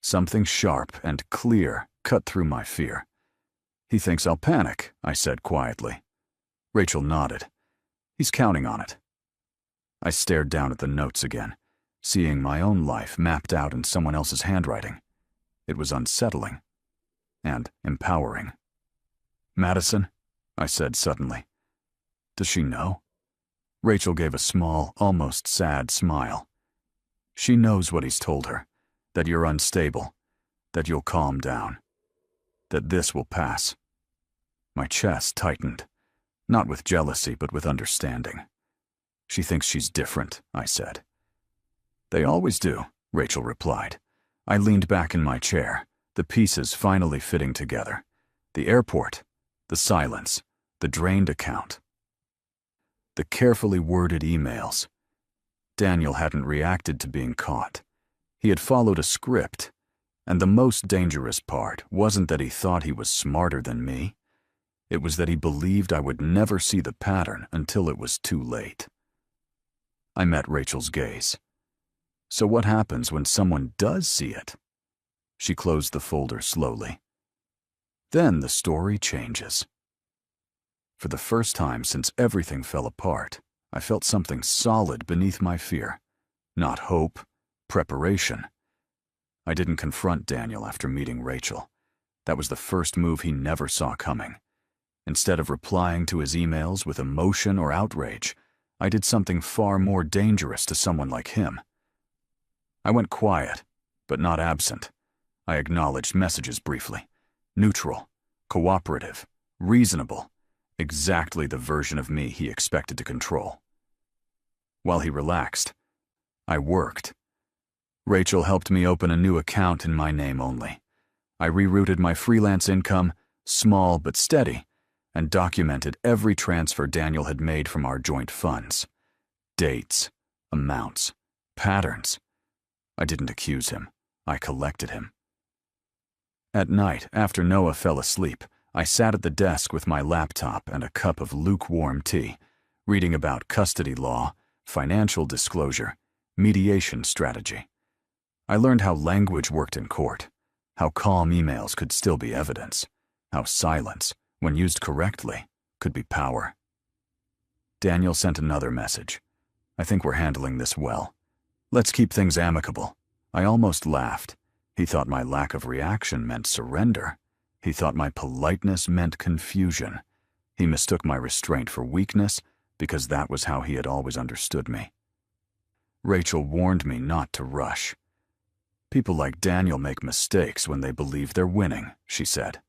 Something sharp and clear cut through my fear. "He thinks I'll panic," I said quietly. Rachel nodded. "He's counting on it." I stared down at the notes again, seeing my own life mapped out in someone else's handwriting. It was unsettling and empowering. "Madison," I said suddenly. "Does she know?" Rachel gave a small, almost sad smile. "She knows what he's told her, that you're unstable, that you'll calm down, that this will pass." My chest tightened, not with jealousy but with understanding. "She thinks she's different," I said. "They always do," Rachel replied. I leaned back in my chair, the pieces finally fitting together. The airport, the silence, the drained account. The carefully worded emails. Daniel hadn't reacted to being caught. He had followed a script, and the most dangerous part wasn't that he thought he was smarter than me. It was that he believed I would never see the pattern until it was too late. I met Rachel's gaze. "So what happens when someone does see it?" She closed the folder slowly. "Then the story changes." For the first time since everything fell apart, I felt something solid beneath my fear. Not hope, preparation. I didn't confront Daniel after meeting Rachel. That was the first move he never saw coming. Instead of replying to his emails with emotion or outrage, I did something far more dangerous to someone like him. I went quiet, but not absent. I acknowledged messages briefly. Neutral, cooperative, reasonable, exactly the version of me he expected to control. While he relaxed, I worked. Rachel helped me open a new account in my name only. I rerouted my freelance income, small but steady, and documented every transfer Daniel had made from our joint funds. Dates, amounts, patterns. I didn't accuse him. I collected him. At night, after Noah fell asleep, I sat at the desk with my laptop and a cup of lukewarm tea, reading about custody law, financial disclosure, mediation strategy. I learned how language worked in court, how calm emails could still be evidence, how silence, when used correctly, could be power. Daniel sent another message. "I think we're handling this well. Let's keep things amicable." I almost laughed. He thought my lack of reaction meant surrender. He thought my politeness meant confusion. He mistook my restraint for weakness because that was how he had always understood me. Rachel warned me not to rush. "People like Daniel make mistakes when they believe they're winning," she said.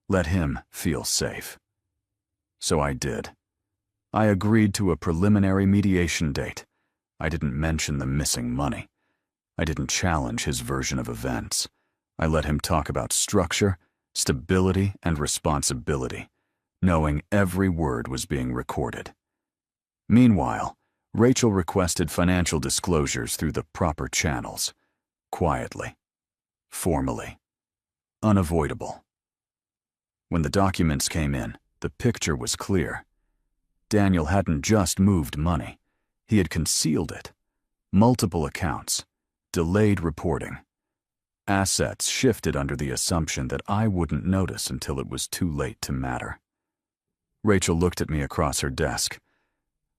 "Let him feel safe." So I did. I agreed to a preliminary mediation date. I didn't mention the missing money. I didn't challenge his version of events. I let him talk about structure, stability, and responsibility, knowing every word was being recorded. Meanwhile, Rachel requested financial disclosures through the proper channels. Quietly. Formally. Unavoidable. When the documents came in, the picture was clear. Daniel hadn't just moved money. He had concealed it. Multiple accounts. Delayed reporting. Assets shifted under the assumption that I wouldn't notice until it was too late to matter. Rachel looked at me across her desk.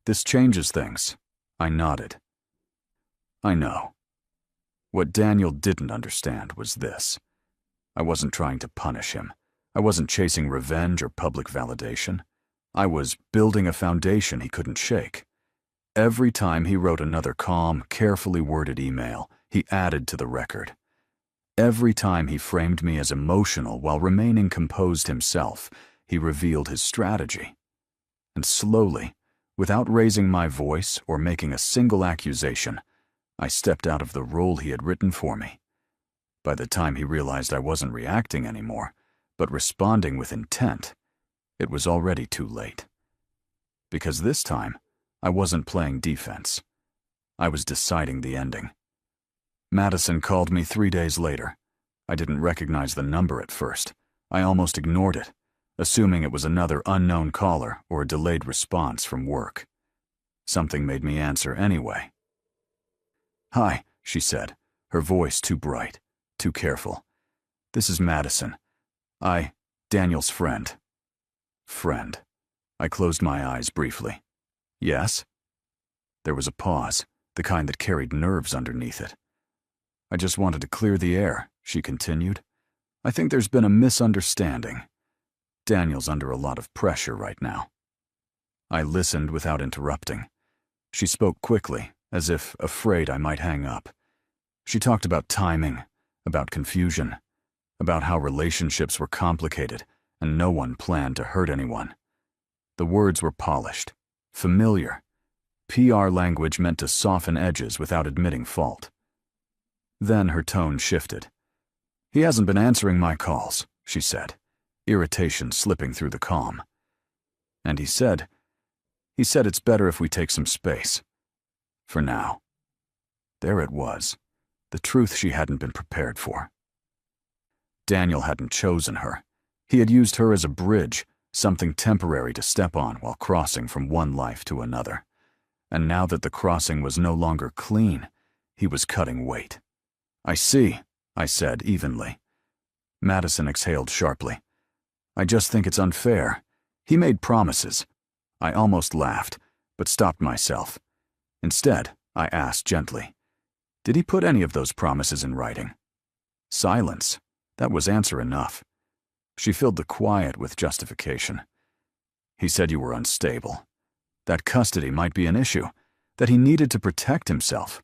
"This changes things." I nodded. "I know." What Daniel didn't understand was this. I wasn't trying to punish him. I wasn't chasing revenge or public validation. I was building a foundation he couldn't shake. Every time he wrote another calm, carefully worded email, he added to the record. Every time he framed me as emotional while remaining composed himself, he revealed his strategy. And slowly, without raising my voice or making a single accusation, I stepped out of the role he had written for me. By the time he realized I wasn't reacting anymore, but responding with intent, it was already too late. Because this time, I wasn't playing defense. I was deciding the ending. Madison called me 3 days later. I didn't recognize the number at first. I almost ignored it, assuming it was another unknown caller or a delayed response from work. Something made me answer anyway. "Hi," she said, her voice too bright, too careful. "This is Madison. Daniel's friend." Friend. I closed my eyes briefly. "Yes?" There was a pause, the kind that carried nerves underneath it. "I just wanted to clear the air," she continued. "I think there's been a misunderstanding. Daniel's under a lot of pressure right now." I listened without interrupting. She spoke quickly, as if afraid I might hang up. She talked about timing, about confusion, about how relationships were complicated and no one planned to hurt anyone. The words were polished, familiar. PR language meant to soften edges without admitting fault. Then her tone shifted. "He hasn't been answering my calls," she said, irritation slipping through the calm. "And he said it's better if we take some space. For now." There it was, the truth she hadn't been prepared for. Daniel hadn't chosen her. He had used her as a bridge, something temporary to step on while crossing from one life to another. And now that the crossing was no longer clean, he was cutting weight. "I see," I said evenly. Madison exhaled sharply. "I just think it's unfair. He made promises." I almost laughed, but stopped myself. Instead, I asked gently, "Did he put any of those promises in writing?" Silence. That was answer enough. She filled the quiet with justification. "He said you were unstable. That custody might be an issue, that he needed to protect himself."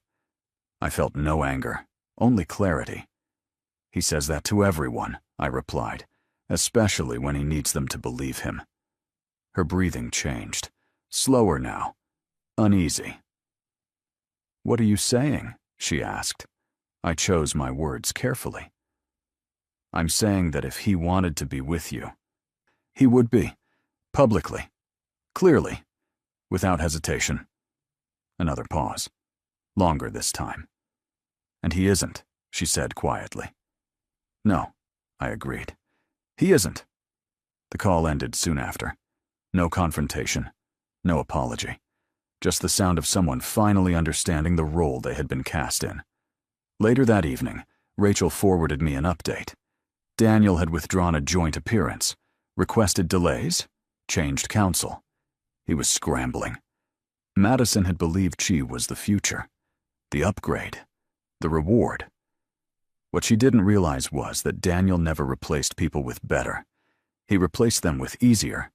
I felt no anger, only clarity. "He says that to everyone," I replied, "especially when he needs them to believe him." Her breathing changed, slower now, uneasy. "What are you saying?" she asked. I chose my words carefully. "I'm saying that if he wanted to be with you, he would be, publicly, clearly, without hesitation." Another pause, longer this time. "And he isn't," she said quietly. "No," I agreed. "He isn't." The call ended soon after. No confrontation, no apology. Just the sound of someone finally understanding the role they had been cast in. Later that evening, Rachel forwarded me an update. Daniel had withdrawn a joint appearance, requested delays, changed counsel. He was scrambling. Madison had believed she was the future, the upgrade, the reward. What she didn't realize was that Daniel never replaced people with better. He replaced them with easier.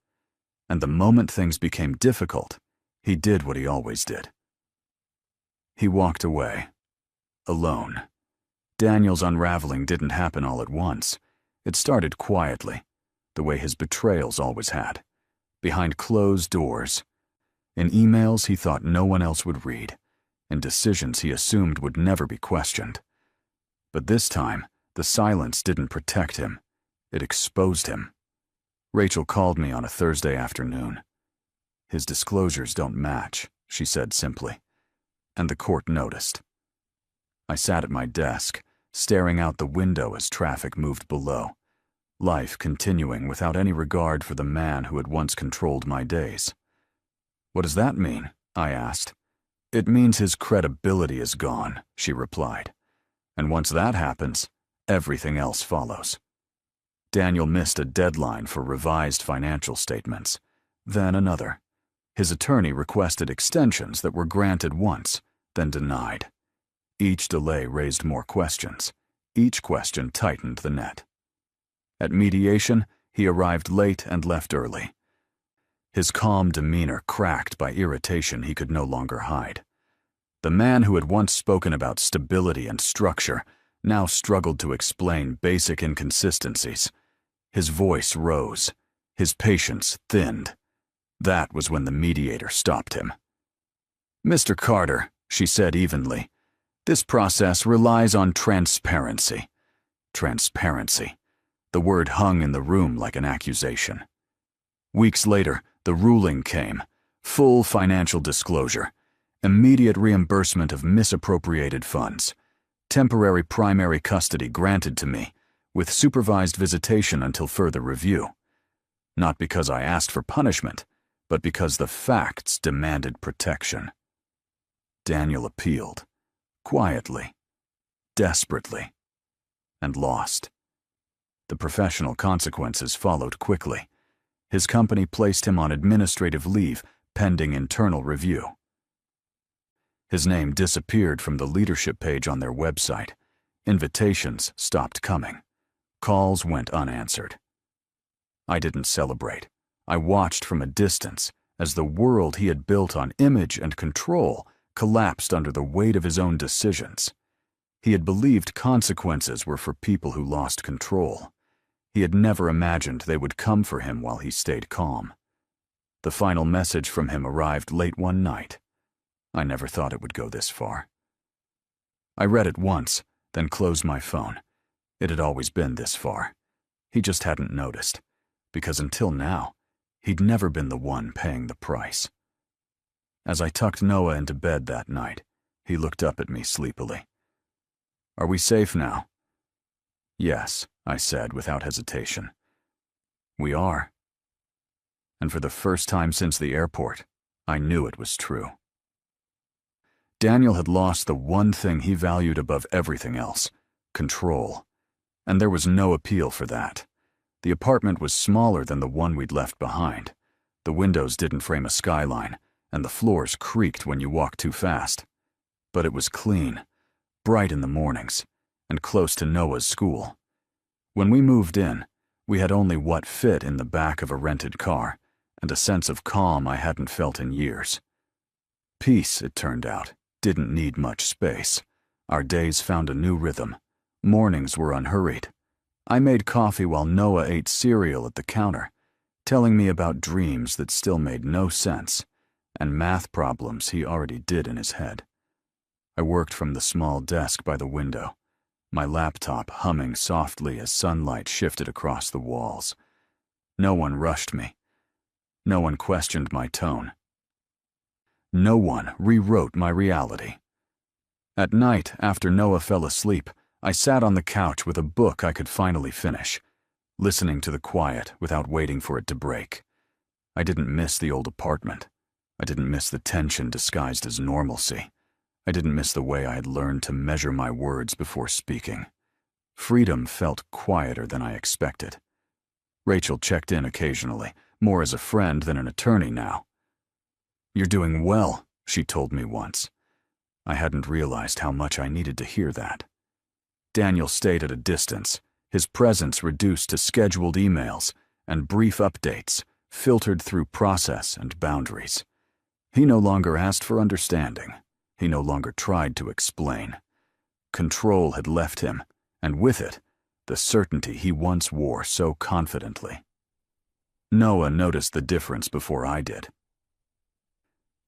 And the moment things became difficult, he did what he always did. He walked away, alone. Daniel's unraveling didn't happen all at once. It started quietly, the way his betrayals always had, behind closed doors, in emails he thought no one else would read, in decisions he assumed would never be questioned. But this time, the silence didn't protect him. It exposed him. Rachel called me on a Thursday afternoon. "His disclosures don't match," she said simply. And the court noticed. I sat at my desk, staring out the window as traffic moved below, life continuing without any regard for the man who had once controlled my days. "What does that mean?" I asked. "It means his credibility is gone," she replied. "And once that happens, everything else follows." Daniel missed a deadline for revised financial statements, then another. His attorney requested extensions that were granted once, then denied. Each delay raised more questions. Each question tightened the net. At mediation, he arrived late and left early. His calm demeanor cracked by irritation he could no longer hide. The man who had once spoken about stability and structure now struggled to explain basic inconsistencies. His voice rose. His patience thinned. That was when the mediator stopped him. "Mr. Carter," she said evenly, "this process relies on transparency." Transparency. The word hung in the room like an accusation. Weeks later, the ruling came. Full financial disclosure. Immediate reimbursement of misappropriated funds. Temporary primary custody granted to me, with supervised visitation until further review. Not because I asked for punishment, but because the facts demanded protection. Daniel appealed, quietly, desperately, and lost. The professional consequences followed quickly. His company placed him on administrative leave pending internal review. His name disappeared from the leadership page on their website. Invitations stopped coming. Calls went unanswered. I didn't celebrate. I watched from a distance as the world he had built on image and control collapsed under the weight of his own decisions. He had believed consequences were for people who lost control. He had never imagined they would come for him while he stayed calm. The final message from him arrived late one night. I never thought it would go this far. I read it once, then closed my phone. It had always been this far. He just hadn't noticed, because until now, he'd never been the one paying the price. As I tucked Noah into bed that night, he looked up at me sleepily. "Are we safe now?" "Yes," I said without hesitation. "We are." And for the first time since the airport, I knew it was true. Daniel had lost the one thing he valued above everything else, control. And there was no appeal for that. The apartment was smaller than the one we'd left behind. The windows didn't frame a skyline, and the floors creaked when you walked too fast. But it was clean, bright in the mornings, and close to Noah's school. When we moved in, we had only what fit in the back of a rented car, and a sense of calm I hadn't felt in years. Peace, it turned out, didn't need much space. Our days found a new rhythm. Mornings were unhurried. I made coffee while Noah ate cereal at the counter, telling me about dreams that still made no sense, and math problems he already did in his head. I worked from the small desk by the window, my laptop humming softly as sunlight shifted across the walls. No one rushed me. No one questioned my tone. No one rewrote my reality. At night, after Noah fell asleep, I sat on the couch with a book I could finally finish, listening to the quiet without waiting for it to break. I didn't miss the old apartment. I didn't miss the tension disguised as normalcy. I didn't miss the way I had learned to measure my words before speaking. Freedom felt quieter than I expected. Rachel checked in occasionally, more as a friend than an attorney now. "You're doing well," she told me once. I hadn't realized how much I needed to hear that. Daniel stayed at a distance, his presence reduced to scheduled emails and brief updates, filtered through process and boundaries. He no longer asked for understanding. He no longer tried to explain. Control had left him, and with it, the certainty he once wore so confidently. Noah noticed the difference before I did.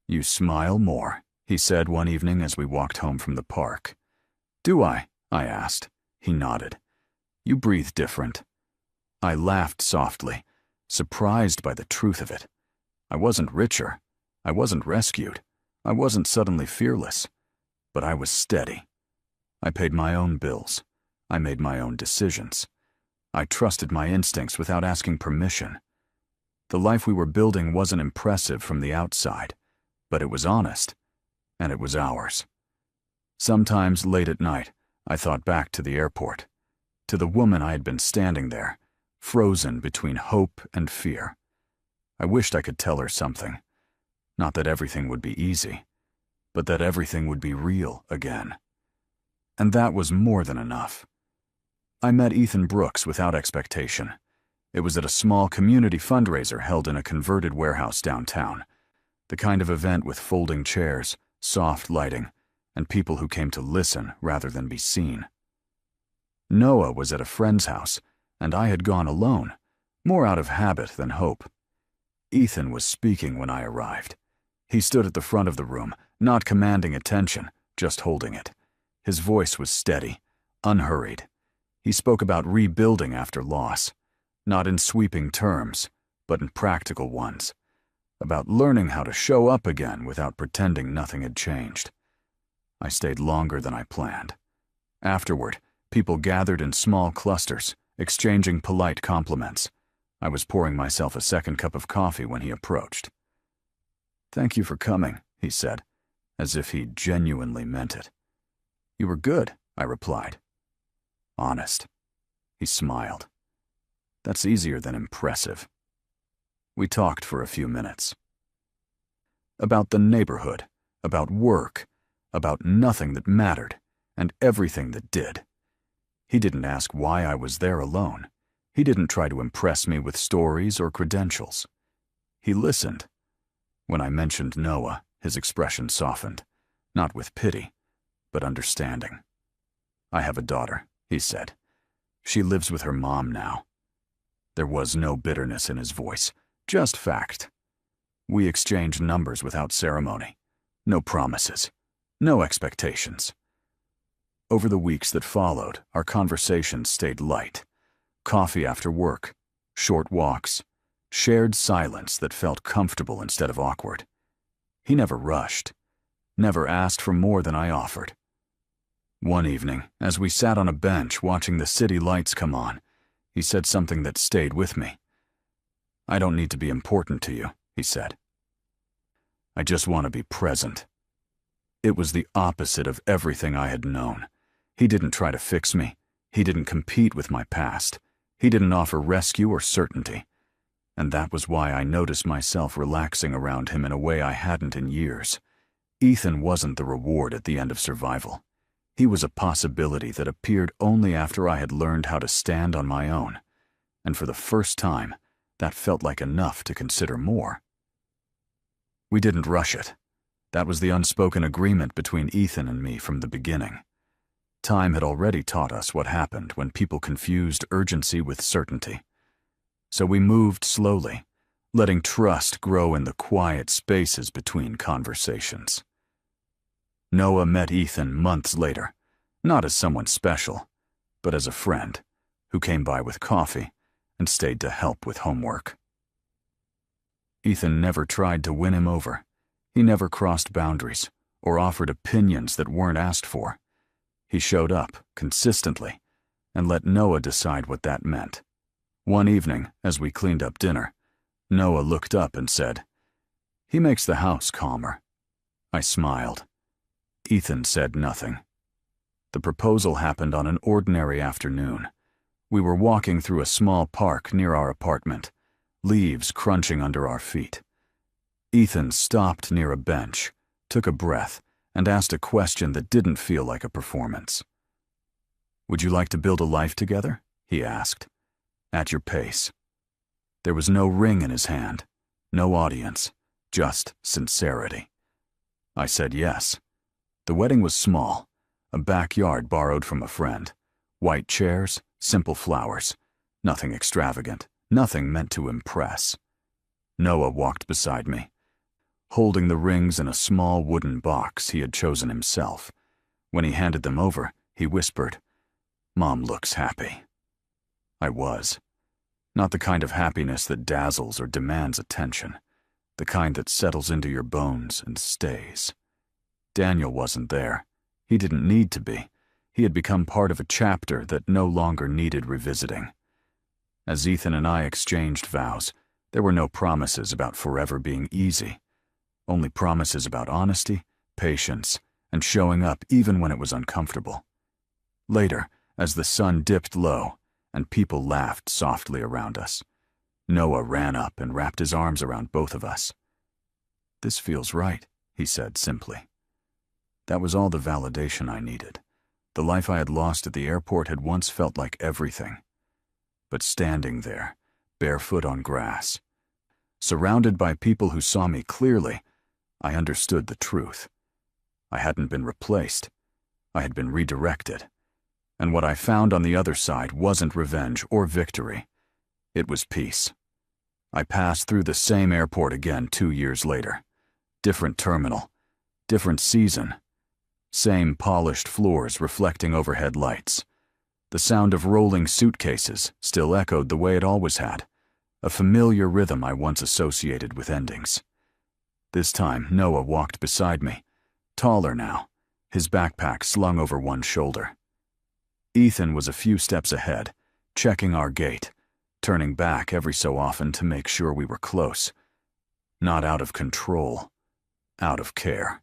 "You smile more," he said one evening as we walked home from the park. "Do I?" I asked. He nodded. "You breathe different." I laughed softly, surprised by the truth of it. I wasn't richer. I wasn't rescued. I wasn't suddenly fearless. But I was steady. I paid my own bills. I made my own decisions. I trusted my instincts without asking permission. The life we were building wasn't impressive from the outside, but it was honest, and it was ours. Sometimes late at night, I thought back to the airport, to the woman I had been standing there, frozen between hope and fear. I wished I could tell her something. Not that everything would be easy, but that everything would be real again. And that was more than enough. I met Ethan Brooks without expectation. It was at a small community fundraiser held in a converted warehouse downtown, the kind of event with folding chairs, soft lighting, and people who came to listen rather than be seen. Noah was at a friend's house, and I had gone alone, more out of habit than hope. Ethan was speaking when I arrived. He stood at the front of the room, not commanding attention, just holding it. His voice was steady, unhurried. He spoke about rebuilding after loss, not in sweeping terms, but in practical ones, about learning how to show up again without pretending nothing had changed. I stayed longer than I planned. Afterward, people gathered in small clusters, exchanging polite compliments. I was pouring myself a second cup of coffee when he approached. "Thank you for coming," he said, as if he genuinely meant it. "You were good," I replied. "Honest." He smiled. "That's easier than impressive." We talked for a few minutes. About the neighborhood, about work, about nothing that mattered, and everything that did. He didn't ask why I was there alone. He didn't try to impress me with stories or credentials. He listened. When I mentioned Noah, his expression softened, not with pity, but understanding. "I have a daughter," he said. "She lives with her mom now." There was no bitterness in his voice, just fact. We exchanged numbers without ceremony. No promises. No expectations. Over the weeks that followed, our conversations stayed light. Coffee after work, short walks, shared silence that felt comfortable instead of awkward. He never rushed, never asked for more than I offered. One evening, as we sat on a bench watching the city lights come on, he said something that stayed with me. "I don't need to be important to you," he said. "I just want to be present." It was the opposite of everything I had known. He didn't try to fix me. He didn't compete with my past. He didn't offer rescue or certainty. And that was why I noticed myself relaxing around him in a way I hadn't in years. Ethan wasn't the reward at the end of survival. He was a possibility that appeared only after I had learned how to stand on my own. And for the first time, that felt like enough to consider more. We didn't rush it. That was the unspoken agreement between Ethan and me from the beginning. Time had already taught us what happened when people confused urgency with certainty. So we moved slowly, letting trust grow in the quiet spaces between conversations. Noah met Ethan months later, not as someone special, but as a friend who came by with coffee and stayed to help with homework. Ethan never tried to win him over. He never crossed boundaries or offered opinions that weren't asked for. He showed up consistently and let Noah decide what that meant. One evening, as we cleaned up dinner, Noah looked up and said, "He makes the house calmer." I smiled. Ethan said nothing. The proposal happened on an ordinary afternoon. We were walking through a small park near our apartment, leaves crunching under our feet. Ethan stopped near a bench, took a breath, and asked a question that didn't feel like a performance. "Would you like to build a life together?" he asked. "At your pace." There was no ring in his hand, no audience, just sincerity. I said yes. The wedding was small, a backyard borrowed from a friend. White chairs, simple flowers, nothing extravagant, nothing meant to impress. Noah walked beside me, holding the rings in a small wooden box he had chosen himself. When he handed them over, he whispered, "Mom looks happy." I was. Not the kind of happiness that dazzles or demands attention, the kind that settles into your bones and stays. Daniel wasn't there. He didn't need to be. He had become part of a chapter that no longer needed revisiting. As Ethan and I exchanged vows, there were no promises about forever being easy, only promises about honesty, patience, and showing up even when it was uncomfortable. Later, as the sun dipped low and people laughed softly around us, Noah ran up and wrapped his arms around both of us. "This feels right," he said simply. That was all the validation I needed. The life I had lost at the airport had once felt like everything. But standing there, barefoot on grass, surrounded by people who saw me clearly, I understood the truth. I hadn't been replaced. I had been redirected. And what I found on the other side wasn't revenge or victory. It was peace. I passed through the same airport again 2 years later. Different terminal, different season. Same polished floors reflecting overhead lights. The sound of rolling suitcases still echoed the way it always had, a familiar rhythm I once associated with endings. This time, Noah walked beside me, taller now, his backpack slung over one shoulder. Ethan was a few steps ahead, checking our gait, turning back every so often to make sure we were close. Not out of control, out of care.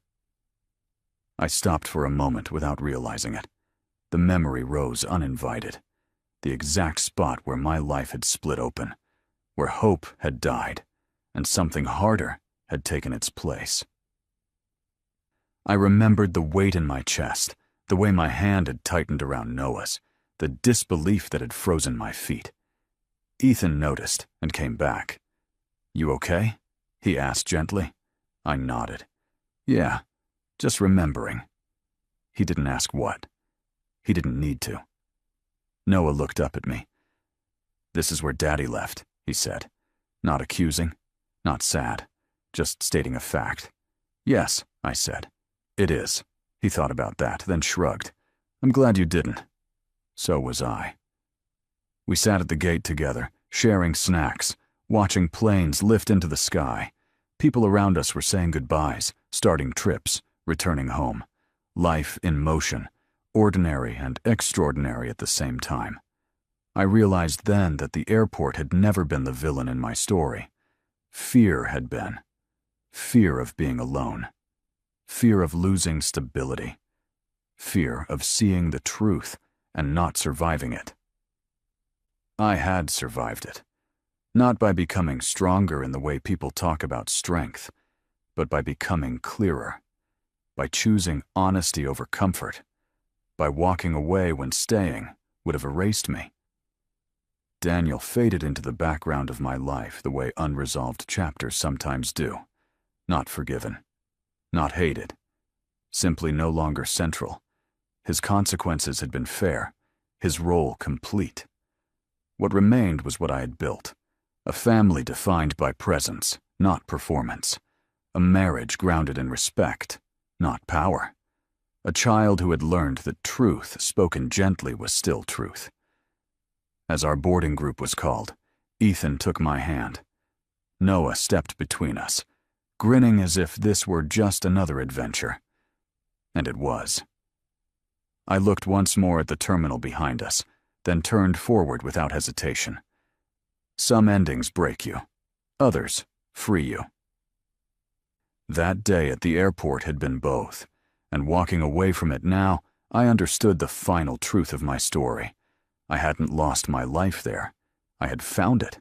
I stopped for a moment without realizing it. The memory rose uninvited, the exact spot where my life had split open, where hope had died, and something harder had taken its place. I remembered the weight in my chest, the way my hand had tightened around Noah's, the disbelief that had frozen my feet. Ethan noticed and came back. "You okay?" he asked gently. I nodded. "Yeah, just remembering." He didn't ask what. He didn't need to. Noah looked up at me. "This is where Daddy left," he said. Not accusing, not sad, just stating a fact. "Yes," I said. "It is." He thought about that, then shrugged. "I'm glad you didn't." So was I. We sat at the gate together, sharing snacks, watching planes lift into the sky. People around us were saying goodbyes, starting trips, returning home. Life in motion, ordinary and extraordinary at the same time. I realized then that the airport had never been the villain in my story. Fear had been. Fear of being alone. Fear of losing stability. Fear of seeing the truth and not surviving it. I had survived it. Not by becoming stronger in the way people talk about strength, but by becoming clearer. By choosing honesty over comfort. By walking away when staying would have erased me. Daniel faded into the background of my life the way unresolved chapters sometimes do. Not forgiven. Not hated. Simply no longer central. His consequences had been fair, his role complete. What remained was what I had built. A family defined by presence, not performance. A marriage grounded in respect, not power. A child who had learned that truth, spoken gently, was still truth. As our boarding group was called, Ethan took my hand. Noah stepped between us, grinning as if this were just another adventure. And it was. I looked once more at the terminal behind us, then turned forward without hesitation. Some endings break you. Others free you. That day at the airport had been both, and walking away from it now, I understood the final truth of my story. I hadn't lost my life there. I had found it.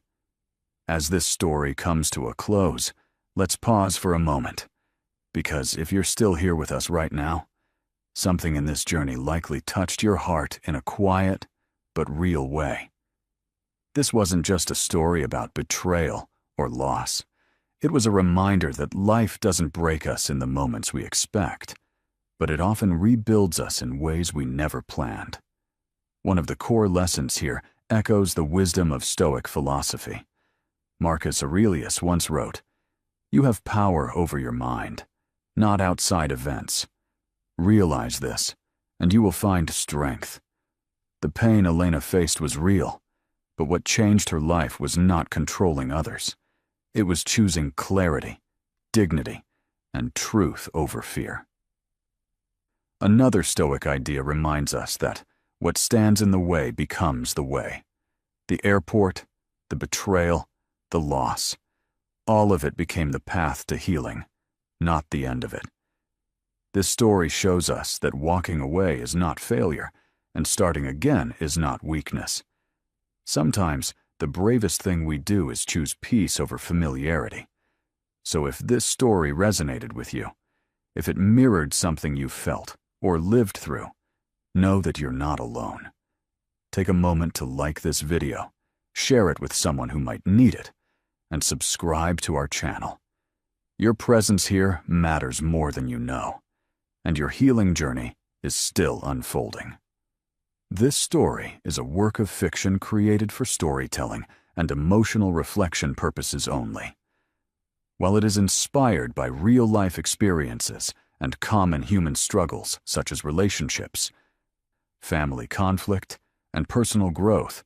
As this story comes to a close, let's pause for a moment. Because if you're still here with us right now, something in this journey likely touched your heart in a quiet but real way. This wasn't just a story about betrayal or loss. It was a reminder that life doesn't break us in the moments we expect, but it often rebuilds us in ways we never planned. One of the core lessons here echoes the wisdom of Stoic philosophy. Marcus Aurelius once wrote, "You have power over your mind, not outside events. Realize this, and you will find strength." The pain Elena faced was real, but what changed her life was not controlling others. It was choosing clarity, dignity, and truth over fear. Another Stoic idea reminds us that what stands in the way becomes the way. The airport, the betrayal, the loss, all of it became the path to healing, not the end of it. This story shows us that walking away is not failure, and starting again is not weakness. Sometimes the bravest thing we do is choose peace over familiarity. So if this story resonated with you, if it mirrored something you felt or lived through, know that you're not alone. Take a moment to like this video, share it with someone who might need it, and subscribe to our channel. Your presence here matters more than you know, and your healing journey is still unfolding. This story is a work of fiction created for storytelling and emotional reflection purposes only. While it is inspired by real-life experiences and common human struggles such as relationships, family conflict, and personal growth,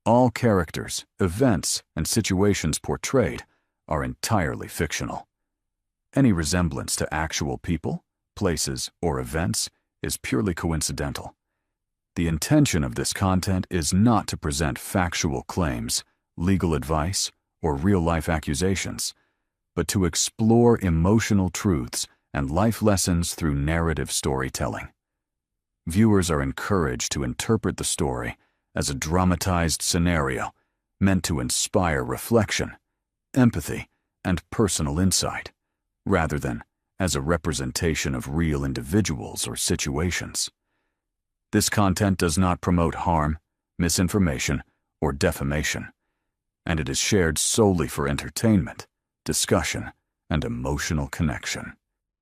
all characters, events, and situations portrayed are entirely fictional. Any resemblance to actual people, places, or events is purely coincidental. The intention of this content is not to present factual claims, legal advice, or real-life accusations, but to explore emotional truths and life lessons through narrative storytelling. Viewers are encouraged to interpret the story as a dramatized scenario meant to inspire reflection, empathy, and personal insight, rather than as a representation of real individuals or situations. This content does not promote harm, misinformation, or defamation, and it is shared solely for entertainment, discussion, and emotional connection.